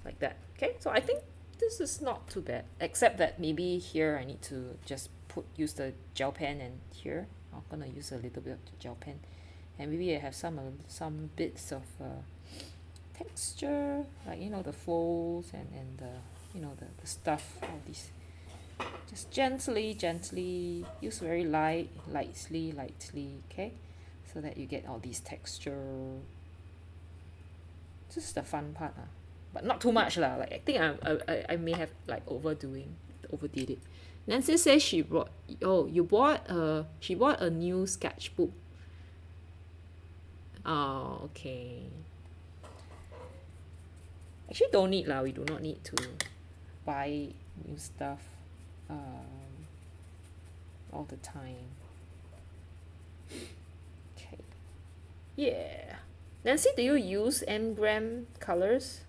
like that. Okay, so I think this is not too bad, except that maybe here I need to just use the gel pen, and here I'm gonna use a little bit of the gel pen, and maybe I have some bits of texture, like, you know, the folds and the, you know, the stuff, all these. Just gently use very lightly, okay, so that you get all these texture. This is the fun part, but not too much lah. Like I think I may have like overdid it. Nancy says she bought she bought a new sketchbook. Oh, okay. Actually, don't need lah. We do not need to buy new stuff all the time. Okay. Yeah. Nancy, do you use engram colors?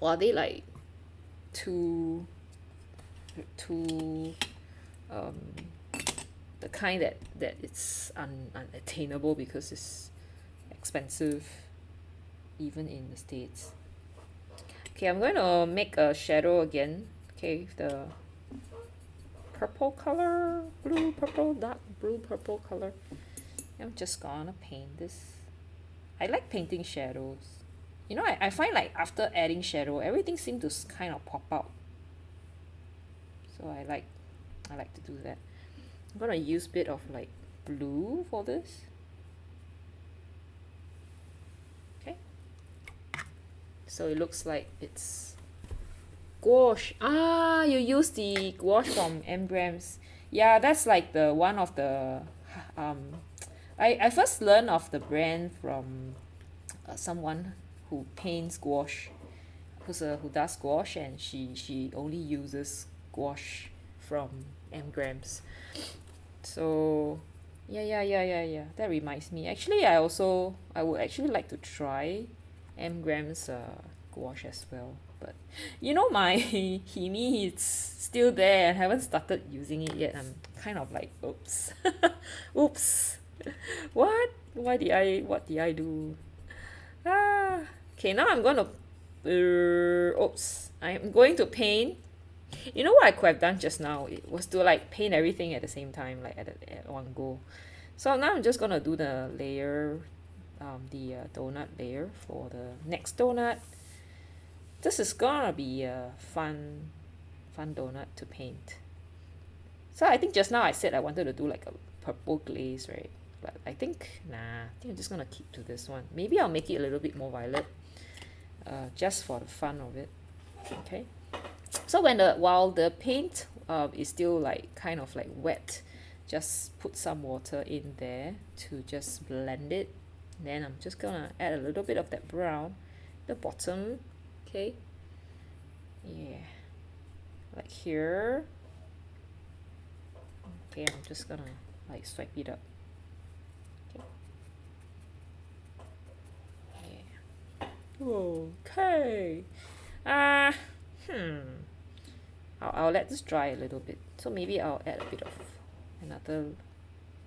Or are they like too the kind that it's unattainable because it's expensive even in the States? Okay, I'm going to make a shadow again. Okay, with the purple color, blue purple, dark blue purple color. I'm just gonna paint this. I like painting shadows. You know, I find like after adding shadow, everything seems to kind of pop out. So I like to do that. I'm gonna use a bit of like blue for this. Okay. So it looks like it's gouache. Ah, you use the gouache from Engrams. Yeah, that's like the one of the I first learned of the brand from someone who paints gouache, who does gouache, and she only uses gouache from Engrams. So yeah. That reminds me. Actually, I would actually like to try Engrams gouache as well. But you know, my Himi is still there and haven't started using it yet. I'm kind of like, oops. Oops. What did I do? Okay, now I'm gonna oops, I'm going to paint. You know what I could have done just now? It was to like paint everything at the same time, like at one go. So now I'm just gonna do the layer, the donut layer for the next donut. This is gonna be a fun donut to paint. So I think just now I said I wanted to do like a purple glaze, right? But I think I think I'm just gonna keep to this one. Maybe I'll make it a little bit more violet, just for the fun of it. Okay. So while the paint is still like kind of like wet, just put some water in there to just blend it. Then I'm just gonna add a little bit of that brown, the bottom, okay? Yeah, like here. Okay, I'm just gonna like swipe it up. Okay. Yeah. Okay. Uh, hmm. I'll let this dry a little bit. So maybe I'll add a bit of another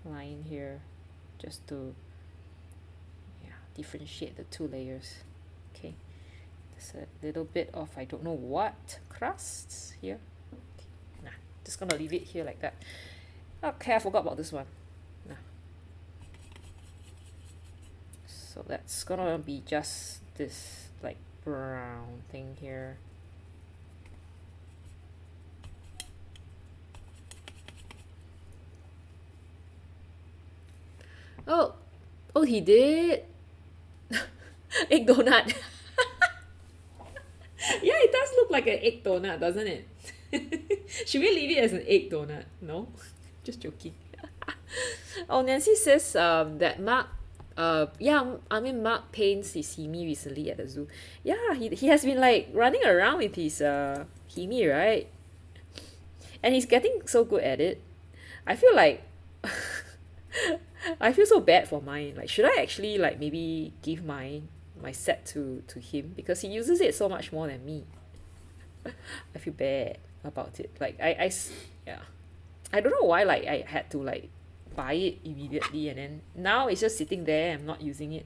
line here just to differentiate the two layers. Okay, there's a little bit of I don't know what crusts here. Okay. Nah, just gonna leave it here like that. Okay, I forgot about this one. Nah. So that's gonna be just this like brown thing here. Oh, he did. Egg donut. Yeah, it does look like an egg donut, doesn't it? Should we leave it as an egg donut? No, just joking. Oh, Nancy says that Mark, yeah, I mean Mark paints his Hemi recently at the zoo. Yeah, he has been like running around with his Hemi, right? And he's getting so good at it. I feel like I feel so bad for mine. Like, should I actually like maybe give my set to him because he uses it so much more than me. I feel bad about it. Like yeah, I don't know why like I had to like buy it immediately and then now it's just sitting there. I'm not using it.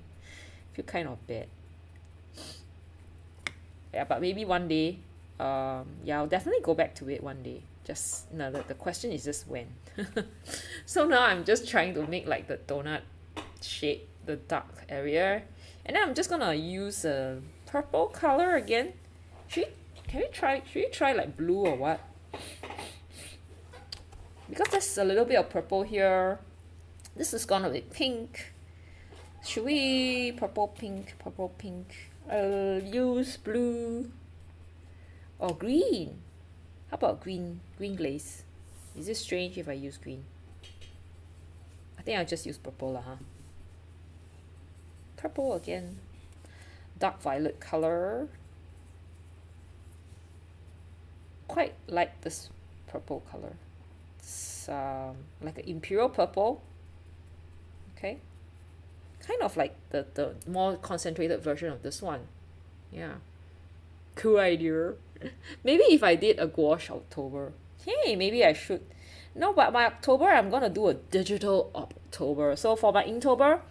I feel kind of bad. Yeah, but maybe one day. Yeah, I'll definitely go back to it one day. Just no, the question is just when. So now I'm just trying to make like the donut shape, the dark area, and then I'm just gonna use a purple color again. Should we try like blue or what? Because there's a little bit of purple here. This is gonna be pink. Should we purple pink? I'll use blue or green. How about green glaze? Is it strange if I use green? I think I'll just use purple lah, huh? Purple again. Dark violet color. Quite like this purple color. It's like an imperial purple. Okay. Kind of like the more concentrated version of this one. Yeah. Cool idea. Maybe if I did a gouache October. Hey, maybe I should. No, but my October, I'm gonna do a digital October. So for my Inktober,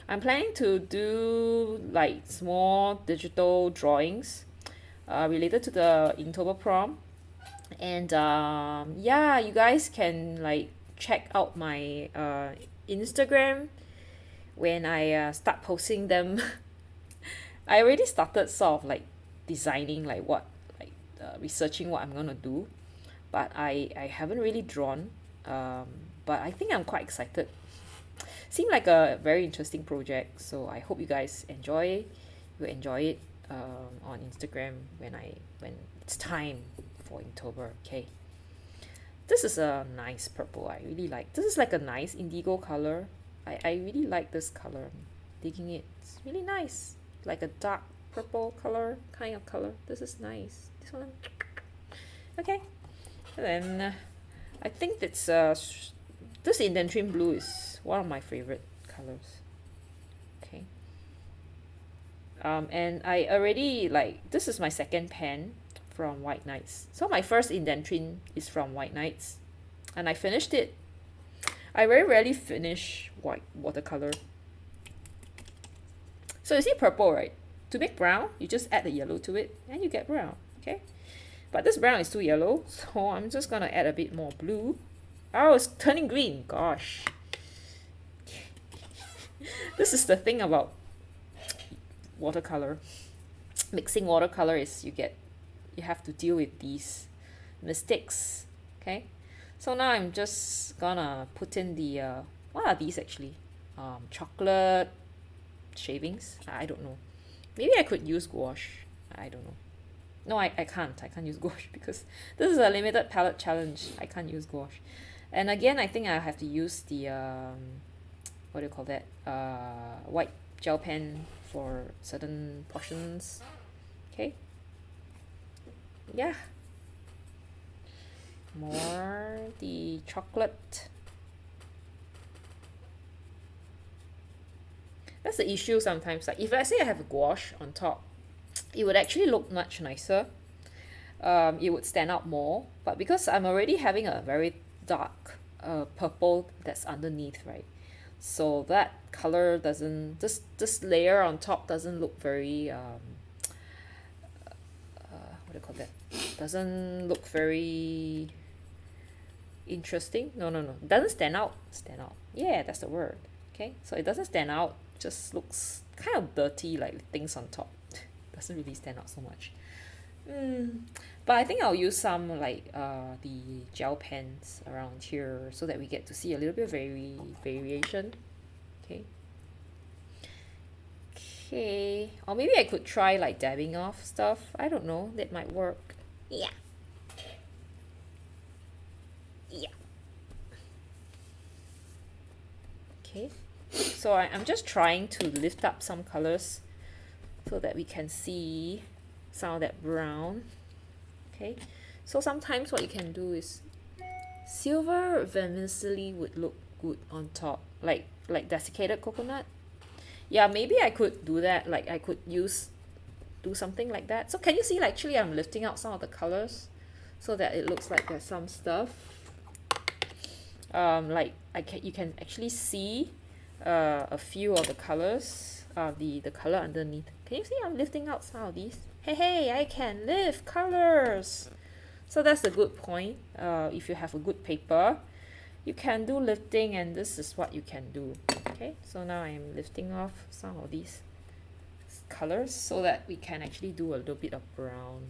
I'm planning to do like small digital drawings related to the Inktober prom. And yeah, you guys can like check out my Instagram when I start posting them. I already started sort of like designing like what researching what I'm gonna do, but I haven't really drawn. But I think I'm quite excited. Seemed like a very interesting project, so I hope you guys you enjoy it on Instagram when it's time for Inktober. Okay, this is a nice purple. I really like. This is like a nice indigo color. I really like this color. I'm digging it. It's really nice, like a dark purple color kind of color. This is nice. This one. Okay, and then I think that's this indentrine blue is one of my favorite colors. Okay. And I already like this is my second pen from White Nights. So my first indentrine is from White Nights, and I finished it. I very rarely finish white watercolor. So you see purple, right? To make brown, you just add the yellow to it and you get brown, okay? But this brown is too yellow, so I'm just gonna add a bit more blue. Oh, it's turning green, gosh. This is the thing about watercolor. Mixing watercolor is you have to deal with these mistakes, okay? So now I'm just gonna put in the, what are these actually? Chocolate shavings? I don't know. Maybe I could use gouache. I don't know. No, I can't use gouache because this is a limited palette challenge. I can't use gouache. And again, I think I have to use the what do you call that? White gel pen for certain portions. Okay. Yeah. More the chocolate. That's the issue sometimes. Like if I say I have a gouache on top, it would actually look much nicer. It would stand out more. But because I'm already having a very dark purple that's underneath, right? So that color doesn't, this layer on top doesn't look very, what do you call that? Doesn't look very interesting. No. It doesn't stand out. Stand out. Yeah, that's the word. Okay, so it doesn't stand out. Just looks kind of dirty, like things on top. Doesn't really stand out so much. But I think I'll use some like the gel pens around here so that we get to see a little bit of variation. Okay. Okay. Or maybe I could try like dabbing off stuff. I don't know. That might work. Yeah. Yeah. Okay. So I'm just trying to lift up some colors so that we can see some of that brown. Okay, so sometimes what you can do is silver vermicelli would look good on top, like desiccated coconut. Yeah, maybe I could do that. Like I could do something like that. So can you see, like, actually I'm lifting out some of the colors so that it looks like there's some stuff. Like you can actually see a few of the colors, the color underneath. Can you see I'm lifting out some of these? Hey, I can lift colors. So that's a good point. If you have a good paper, you can do lifting, and this is what you can do. Okay, so now I'm lifting off some of these colors so that we can actually do a little bit of brown.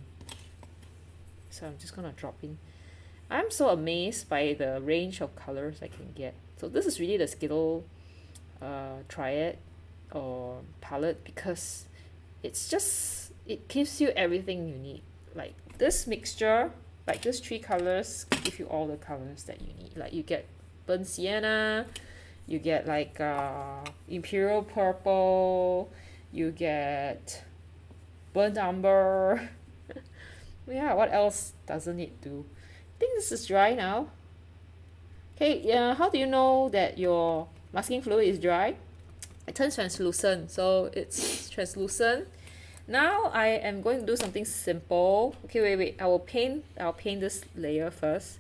So I'm just gonna drop in. I'm so amazed by the range of colors I can get. So this is really the Skittles triad or palette, because it's just, it gives you everything you need. Like this mixture, like these three colors give you all the colors that you need. Like you get burnt sienna, you get like imperial purple, you get burnt umber. Yeah, what else doesn't it do? I think this is dry now. Okay, yeah, how do you know that your masking fluid is dry? It turns translucent, so it's translucent. Now I am going to do something simple. Okay, wait. I'll paint this layer first.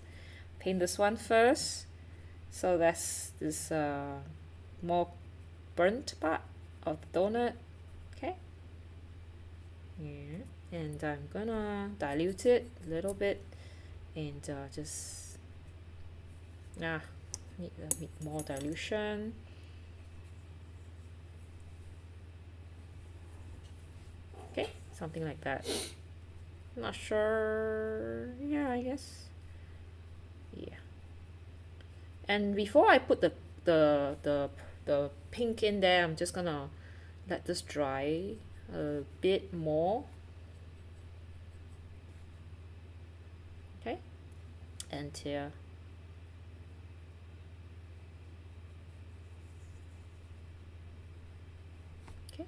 Paint this one first. So that's this more burnt part of the donut. Okay. Yeah. And I'm gonna dilute it a little bit, and just need a bit more dilution. Okay, something like that. Not sure. Yeah, I guess. Yeah. And before I put the pink in there, I'm just gonna let this dry a bit more. Okay. And here. Okay.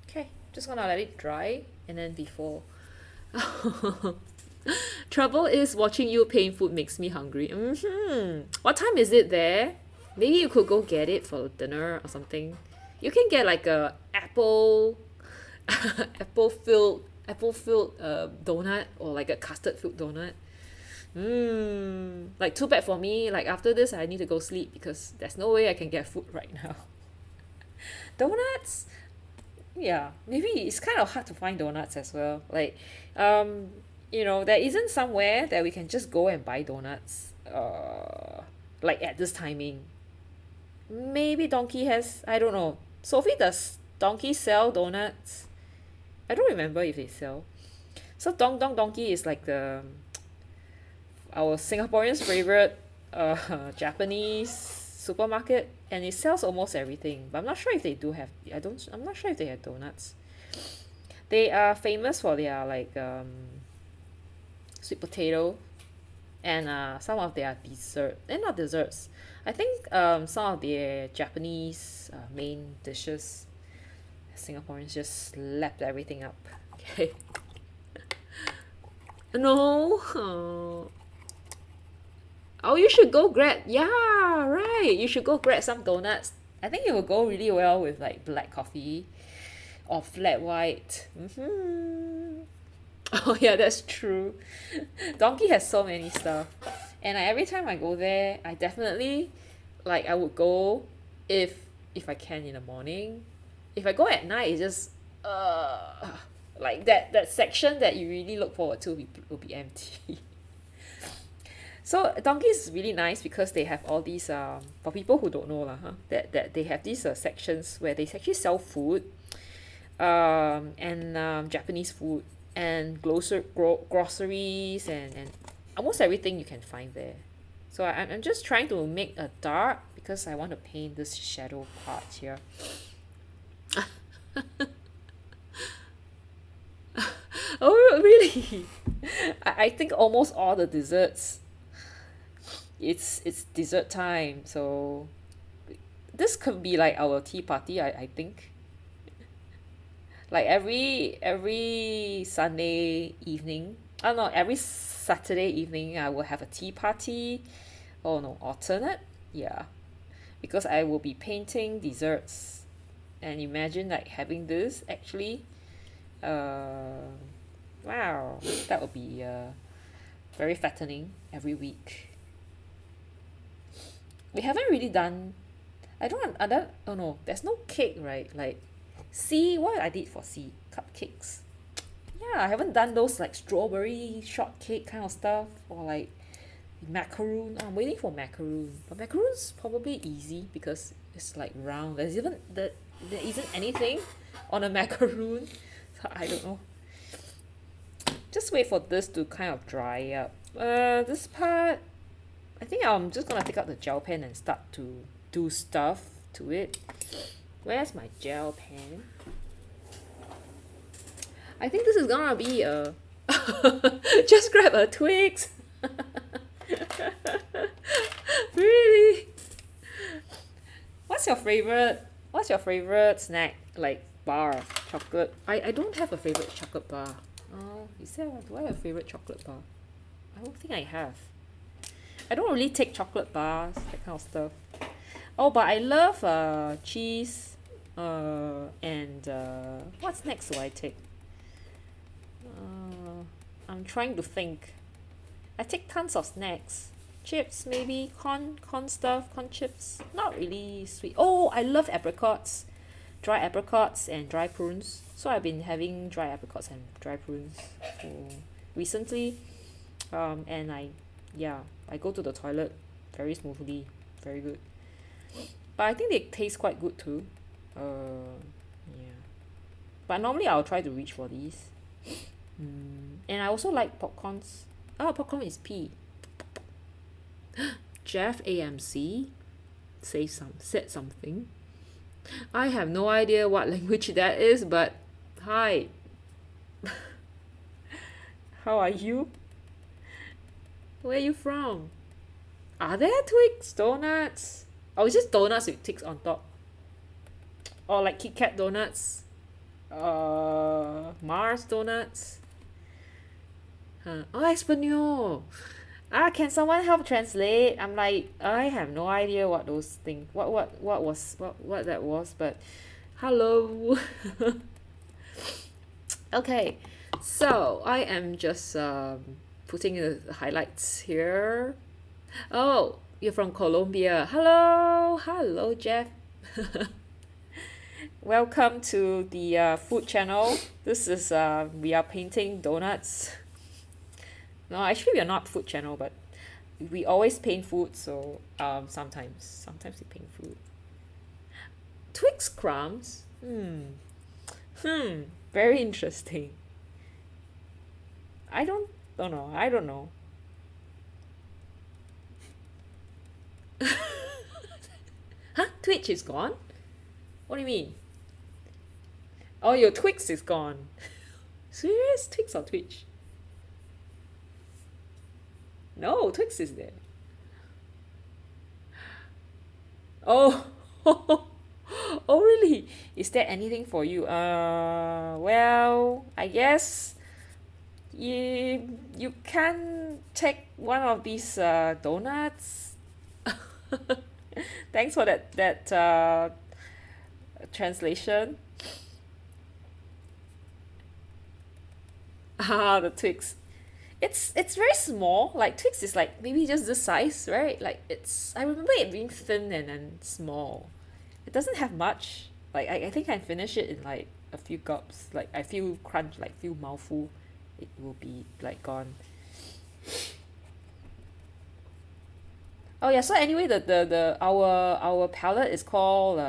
Okay, just gonna let it dry, and then before. Trouble is watching you paint food makes me hungry. What time is it there? Maybe you could go get it for dinner or something. You can get like a apple apple filled donut, or like a custard filled donut. Like too bad for me. Like after this I need to go sleep because there's no way I can get food right now. Donuts? Yeah, maybe it's kind of hard to find donuts as well. Like, there isn't somewhere that we can just go and buy donuts, like at this timing. Maybe Donkey has, I don't know. Sophie, does Donkey sell donuts? I don't remember if they sell. So Donkey is like the our Singaporeans' favorite Japanese supermarket, and it sells almost everything. But I'm not sure if they do have. I'm not sure if they have donuts. They are famous for their like sweet potato and some of their dessert. And not desserts. I think some of their Japanese main dishes. Singaporeans just slapped everything up. Okay. No. Oh, you should go grab. Yeah, right. You should go grab some donuts. I think it will go really well with like black coffee or flat white. Oh yeah, that's true. Donkey has so many stuff, and every time I go there, I definitely like I would go if I can in the morning. If I go at night, it's just like that section that you really look forward to will be empty. So Donkey is really nice because they have all these for people who don't know lah, that they have these sections where they actually sell food, and Japanese food and groceries and almost everything you can find there. So I'm just trying to make a dark because I want to paint this shadow part here. Oh really? I think almost all the desserts it's dessert time, so this could be like our tea party, I think. Like every Sunday evening, oh no, every Saturday evening I will have a tea party. Oh no, alternate, yeah, because I will be painting desserts, and imagine like having this actually, uh, wow, that would be very fattening every week. We haven't really done. I don't. Oh no, there's no cake, right? Like, C. What I did for C? Cupcakes. Yeah, I haven't done those like strawberry shortcake kind of stuff or like macaroon. I'm waiting for macaroon, but macaroon's probably easy because it's like round. There isn't anything on a macaroon, so I don't know. Just wait for this to kind of dry up. This part, I think I'm just gonna take out the gel pen and start to do stuff to it. Where's my gel pen? I think this is gonna be a just grab a Twix. Really? What's your favorite snack, like bar, chocolate? I don't have a favorite chocolate bar. Oh, do I have a favorite chocolate bar? I don't think I have. I don't really take chocolate bars, that kind of stuff. Oh, but I love cheese. And what's next do I take? I'm trying to think. I take tons of snacks. Chips, maybe corn stuff, corn chips. Not really sweet. Oh, I love apricots, dry apricots and dry prunes. So I've been having dry apricots and dry prunes recently. And I go to the toilet very smoothly, very good. But I think they taste quite good too. Yeah. But normally I'll try to reach for these. And I also like popcorns. Oh, popcorn is P. Jeff AMC said something. I have no idea what language that is, but hi. How are you? Where are you from? Are there Twix donuts? Oh, it's just donuts with Twix on top. Or like Kit Kat donuts. Mars donuts. Oh, Espanol. Can someone help translate? I'm like, I have no idea what those things, what that was, but hello. Okay, so I am just putting the highlights here. Oh, you're from Colombia. Hello, Jeff. Welcome to the food channel. This is we are painting donuts. No, actually we are not food channel, but we always paint food, so sometimes we paint food. Twix crumbs? Very interesting. I don't know. Twitch is gone? What do you mean? Oh, your Twix is gone. Serious? Twix or Twitch? No, Twix is there. Oh, oh, really? Is there anything for you? Well, I guess you can take one of these donuts. Thanks for that translation. Ah, the Twix. It's very small. Like Twix is like maybe just this size, right? Like it's I remember it being thin and small. It doesn't have much. Like I think I finish it in like a few gulps. Like I feel crunch, like feel mouthful. It will be like gone. Oh yeah, so anyway the our palette is called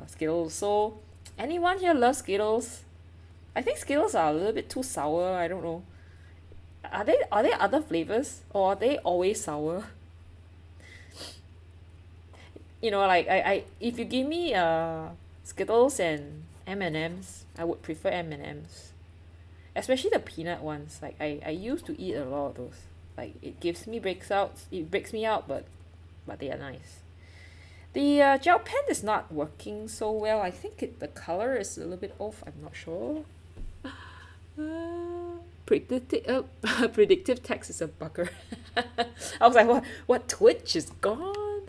Skittles. So anyone here loves Skittles? I think Skittles are a little bit too sour, I don't know. Are there other flavors or are they always sour? You know, like I if you give me Skittles and M&Ms, I would prefer M&Ms. Especially the peanut ones. Like I used to eat a lot of those. Like it breaks me out, but they are nice. The gel pen is not working so well. I think the color is a little bit off. I'm not sure. Predictive predictive text is a bugger. I was like, what Twitch is gone?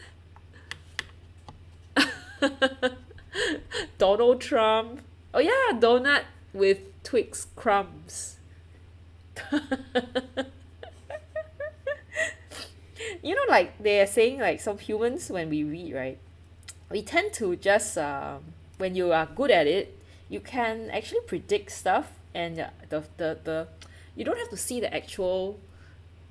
Donald Trump. Oh yeah, donut with Twix crumbs. You know, like they're saying, like some humans when we read, right? We tend to just when you are good at it, you can actually predict stuff, and the you don't have to see the actual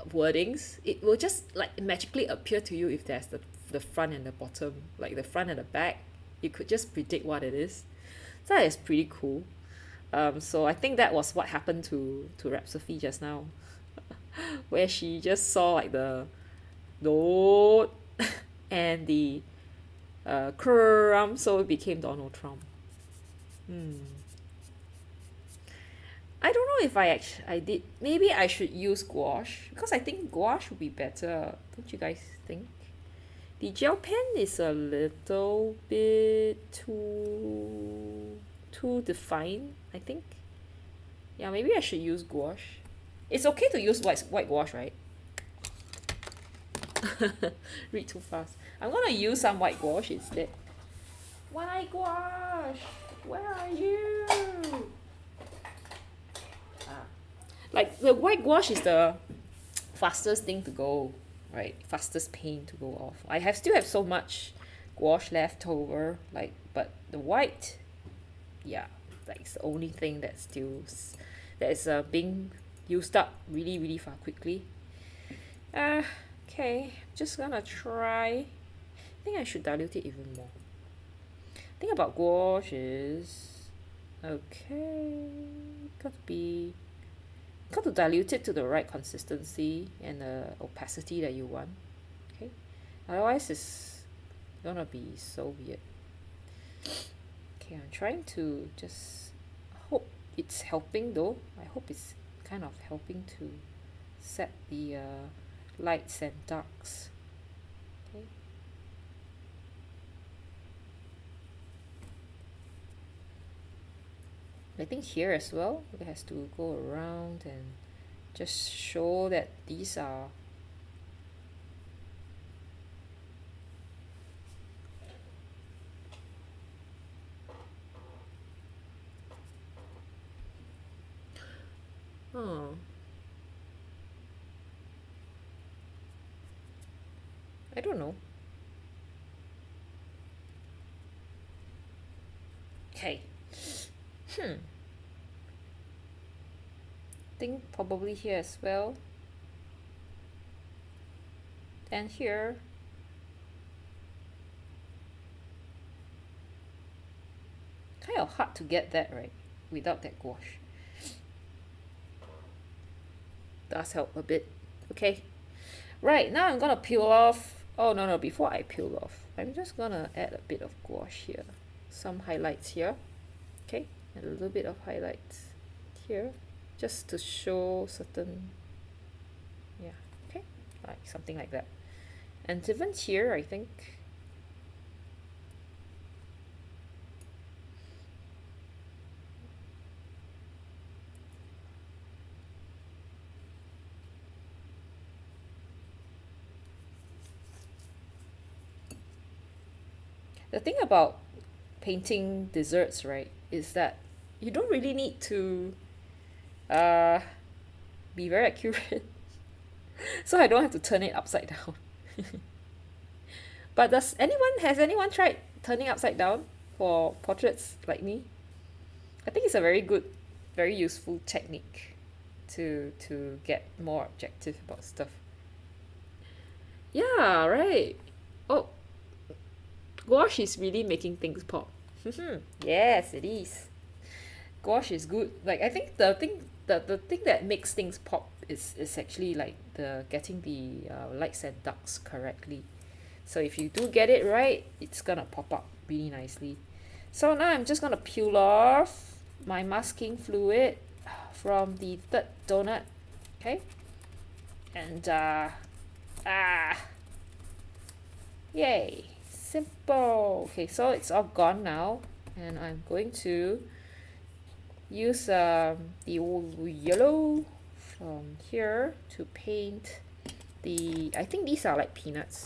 wordings. It will just like magically appear to you if there's the front and the bottom, like the front and the back. You could just predict what it is. So that is pretty cool. So I think that was what happened to Rhapsody just now, where she just saw like the note and the crumb, so it became Donald Trump. Hmm. I don't know if I did. Maybe I should use gouache because I think gouache would be better. Don't you guys think? The gel pen is a little bit too defined, I think. Yeah, maybe I should use gouache. It's okay to use white gouache, right? Read too fast. I'm gonna use some white gouache instead. White gouache, where are you? Like the white gouache is the fastest thing to go, right? Fastest paint to go off. Still have so much gouache left over, like, but the white, yeah, that's the only thing that is being used up really far quickly. Okay, just gonna try. I think I should dilute it even more. Thing about gouache is, okay, got to dilute it to the right consistency and the opacity that you want. Okay, otherwise it's gonna be so weird. Okay, I'm trying to just hope it's helping though. I hope it's kind of helping to set the lights and darks. Okay. I think here as well, it has to go around and just show that these are I don't know. Okay. Think probably here as well. And here. Kind of hard to get that right without that gouache. Does help a bit. Okay. Right, now I'm gonna peel off Oh, no, no, before I peel off, I'm just gonna add a bit of gouache here. Some highlights here. Okay, and a little bit of highlights here. Just to show certain, yeah, okay, like something like that. And even here, I think, the thing about painting desserts, right, is that you don't really need to uh, be very accurate. So I don't have to turn it upside down. But has anyone tried turning upside down for portraits like me? I think it's a very good, very useful technique to get more objective about stuff. Yeah, right. Oh, gouache is really making things pop. Yes, it is. Gouache is good. Like I think the thing that makes things pop is actually like the getting the lights and darks correctly. So if you do get it right, it's gonna pop up really nicely. So now I'm just gonna peel off my masking fluid from the third donut. Okay, and yay, simple. Okay, so it's all gone now, and I'm going to use the yellow from here to paint the, I think these are like peanuts.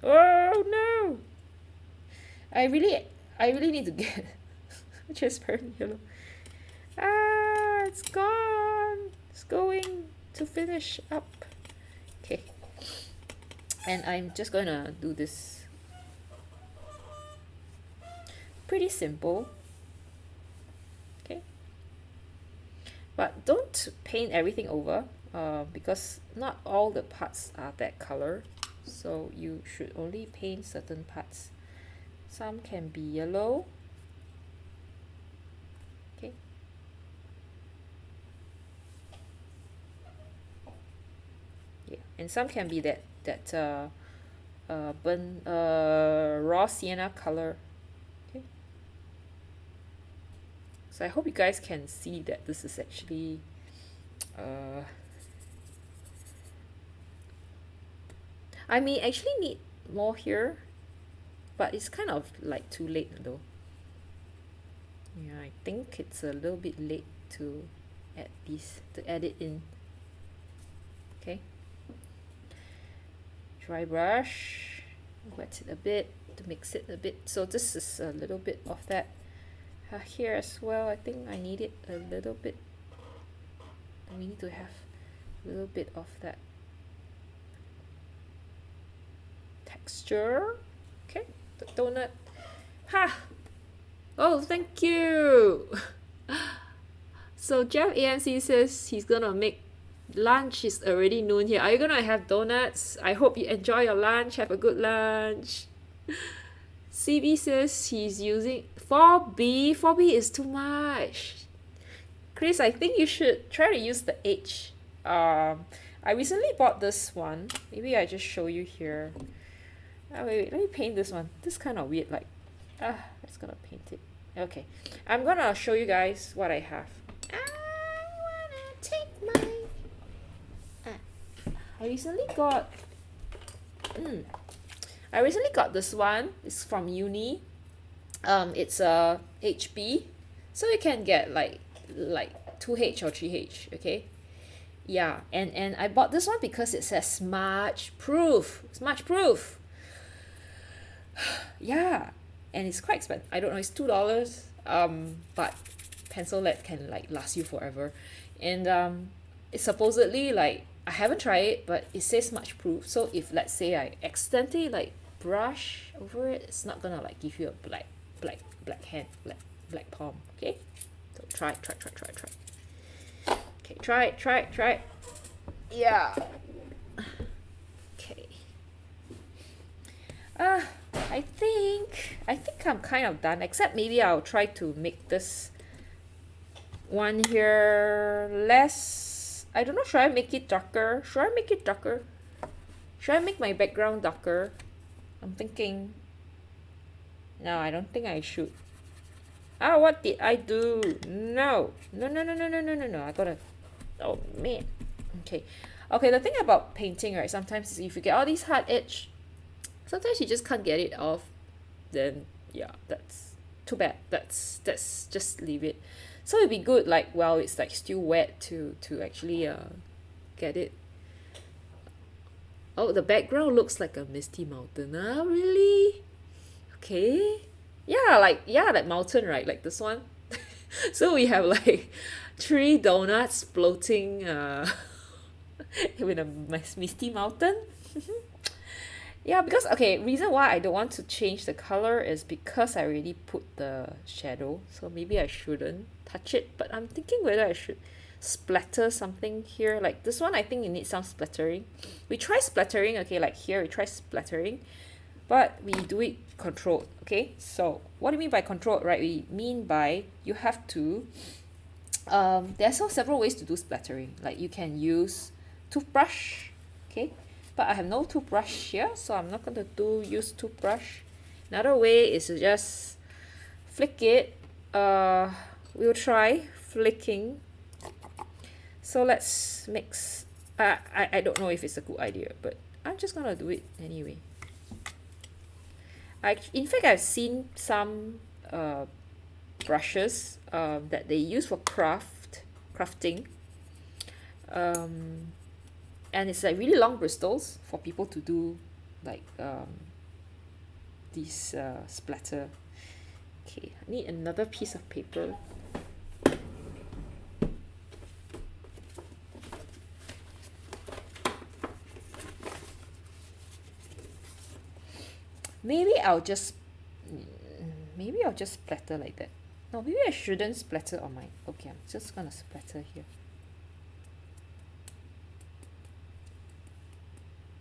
Oh no! I really need to get transparent yellow. It's gone. It's going to finish up. Okay. And I'm just gonna do this. Pretty simple. Okay. But don't paint everything over, because not all the parts are that color. So you should only paint certain parts. Some can be yellow. Okay. Yeah, and some can be that raw sienna color. Okay. So I hope you guys can see that this is actually I may actually need more here, but it's kind of like too late though. Yeah, I think it's a little bit late to add it in. Okay. Dry brush, wet it a bit to mix it a bit. So this is a little bit of that here as well. I think I need it a little bit. We need to have a little bit of that texture. Okay, the donut. Ha! Oh, thank you. So Jeff AMC says he's gonna make lunch. Is already noon here. Are you gonna have donuts? I hope you enjoy your lunch. Have a good lunch. CB says he's using 4B. 4B is too much. Chris, I think you should try to use the H. I recently bought this one. Maybe I just show you here. Wait, let me paint this one. This is kind of weird, like, let's gonna paint it. Okay, I'm gonna show you guys what I have. I wanna take my... I recently got this one. It's from uni. It's a HB, so you can get like 2H or 3H. Okay, yeah, and I bought this one because it says smudge proof. Yeah, and it's quite expensive. I don't know, it's $2. But pencil lead can like last you forever, and it's supposedly like, I haven't tried it, but it says smudge proof. So if let's say I accidentally like brush over it, it's not gonna like give you a black hand, black palm. Okay, so try. Okay, try. Yeah. Okay. I think I'm kind of done, except maybe I'll try to make this one here less. I don't know, should I make it darker? Should Should I make my background darker? I'm thinking. No, I don't think I should. Ah, what did I do? No. No, no, no, no, no, no, no, no. I gotta. Oh, man. Okay. Okay, the thing about painting, right? Sometimes if you get all these hard edge, sometimes you just can't get it off. Then, yeah, that's too bad. That's just leave it. So it'd be good, like, while it's like still wet to actually get it. Oh, the background looks like a misty mountain. Ah, really? Okay. Yeah, like mountain, right? Like this one. So we have like three donuts floating with a misty mountain. Yeah, because okay, reason why I don't want to change the color is because I already put the shadow, so maybe I shouldn't touch it, but I'm thinking whether I should splatter something here. Like this one, I think you need some splattering. We try splattering, okay, like here we try splattering, but we do it controlled, okay? So what do you mean by controlled, right? We mean by you have to, there's also several ways to do splattering. Like you can use toothbrush, okay? But I have no toothbrush here, so I'm not going to use toothbrush. Another way is to just flick it. We'll try flicking. So let's mix. I don't know if it's a good idea, but I'm just going to do it anyway. In fact, I've seen some brushes that they use for crafting. And it's like really long bristles for people to do like these splatter. Okay, I need another piece of paper. Maybe I'll just splatter like that. No, maybe I shouldn't splatter on my. Okay, I'm just gonna splatter here.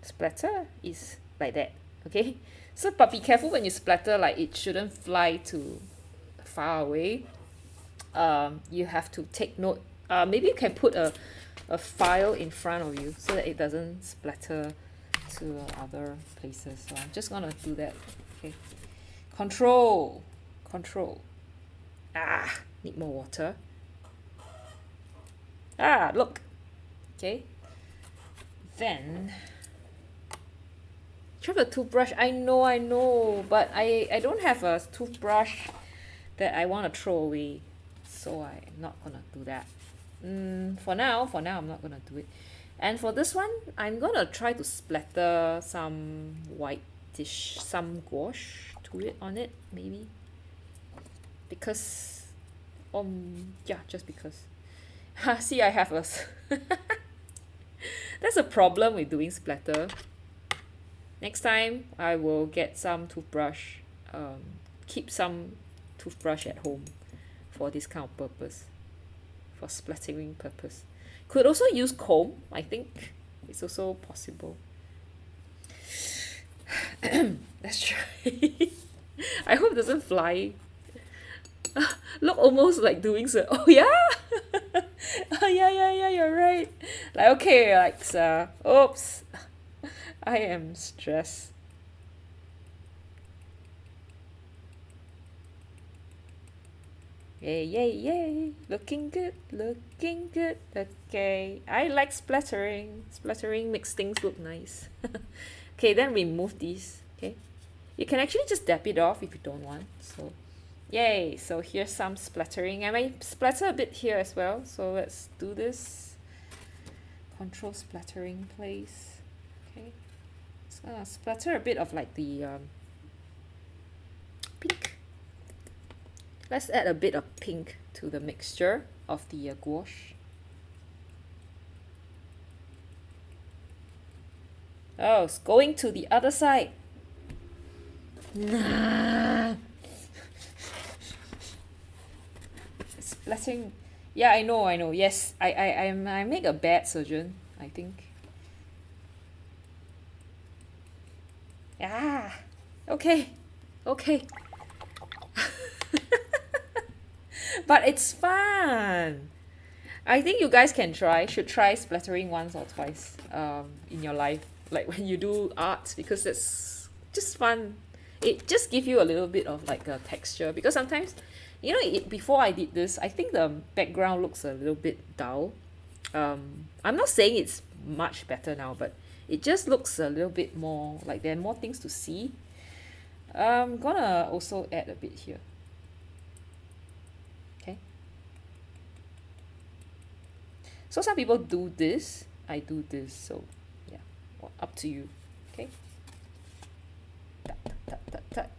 Splatter is like that, okay? So but be careful when you splatter, like it shouldn't fly too far away. You have to take note. Maybe you can put a file in front of you so that it doesn't splatter to other places. So I'm just gonna do that. Okay, control. Need more water. Look. Okay, then try the toothbrush. I know, but I don't have a toothbrush that I want to throw away, so I'm not gonna do that. For now I'm not gonna do it. And for this one, I'm gonna try to splatter some whitish, some gouache to it on it, maybe. Because, yeah, just because. See, I have a. That's a problem with doing splatter. Next time, I will get some toothbrush. Keep some toothbrush at home for this kind of purpose, for splattering purpose. Could also use comb. I think it's also possible. Let's try. I hope it doesn't fly. Look, almost like doing so. Oh yeah. Oh yeah. You're right. Like okay, like oops. I am stressed. Yay. Looking good. Okay. I like splattering. Splattering makes things look nice. Okay, then remove these. Okay. You can actually just dab it off if you don't want. So, yay. So here's some splattering. I might splatter a bit here as well. So let's do this. Control splattering, please. Okay. It's gonna splatter a bit of like the pink. Let's add a bit of pink to the mixture of the gouache. Oh, it's going to the other side. Nah. It's splattering. Yeah, I know. Yes, I make a bad surgeon, I think. Okay. But it's fun. I think you guys should try splattering once or twice in your life. like when you do art, because it's just fun. It just give you a little bit of like a texture, because sometimes, before I did this, I think the background looks a little bit dull. I'm not saying it's much better now, but it just looks a little bit more like there are more things to see. I'm gonna also add a bit here. Okay. So some people do this, I do this, so yeah, well, up to you. Okay.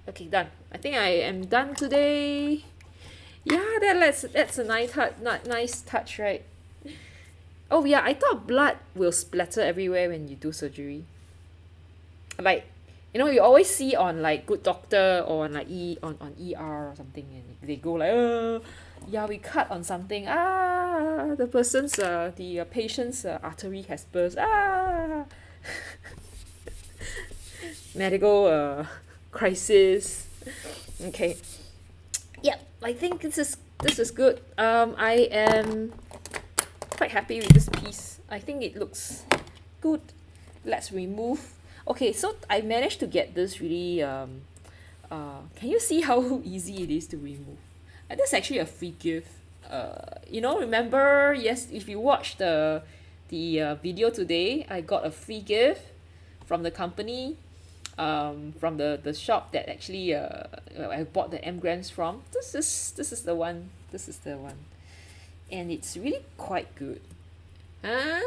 Okay, done. I think I am done today. Yeah, that's a nice touch, right? Oh yeah, I thought blood will splatter everywhere when you do surgery. Like, you always see on like Good Doctor or on like on ER or something, and they go like, yeah, we cut on something. The patient's artery has burst. Medical crisis. Okay. Yep, I think this is good. I am quite happy with this piece. I think it looks good. Let's remove. Okay, so I managed to get this really can you see how easy it is to remove? That's actually a free gift. Remember, yes, if you watch the video today, I got a free gift from the company, from the shop that actually I bought the M-grams from. This is the one. This is the one. And it's really quite good. Huh?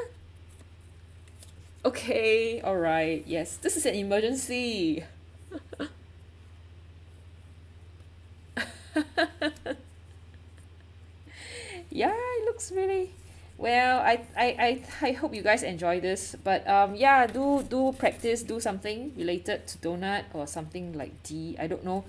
Okay, alright, yes, this is an emergency. Yeah, it looks really well. I hope you guys enjoy this, but yeah, do practice, do something related to donut or something like D, I don't know.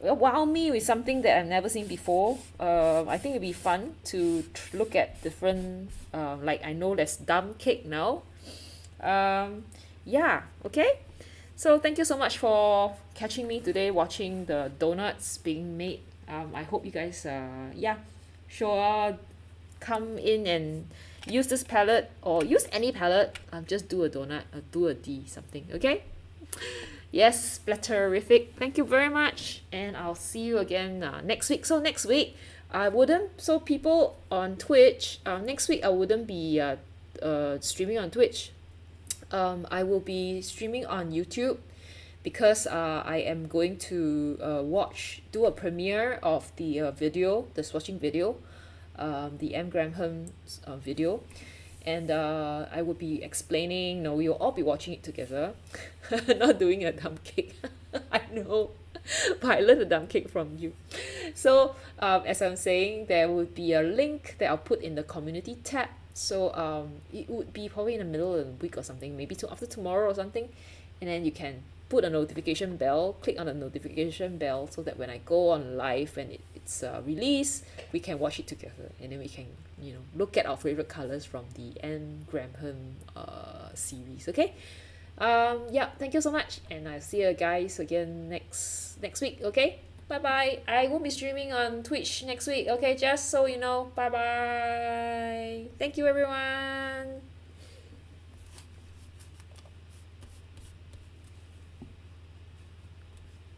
Wow me with something that I've never seen before. I think it'd be fun to look at different like I know there's dumb cake now. Yeah, okay. So thank you so much for catching me today watching the donuts being made. I hope you guys yeah, sure, come in and use this palette or use any palette. Just do a donut or do a D something, okay? Yes, splatterific. Thank you very much, and I'll see you again next week. So next week, so people on Twitch, next week I wouldn't be streaming on Twitch. I will be streaming on YouTube, because I am going to do a premiere of the video, the swatching video, the M. Graham video. And I will be explaining, we will all be watching it together. Not doing a dumb cake. I know, but I learned a dumb cake from you. So as I'm saying, there will be a link that I'll put in the community tab. So it would be probably in the middle of the week or something, maybe after tomorrow or something. And then you can put a notification bell, click on the notification bell, so that when I go on live and it's released, we can watch it together, and then we can look at our favorite colors from the Anne Graham series. Okay, yeah, thank you so much, and I'll see you guys again next week. Okay, bye bye. I won't be streaming on Twitch next week. Okay, just so you know. Bye bye. Thank you, everyone.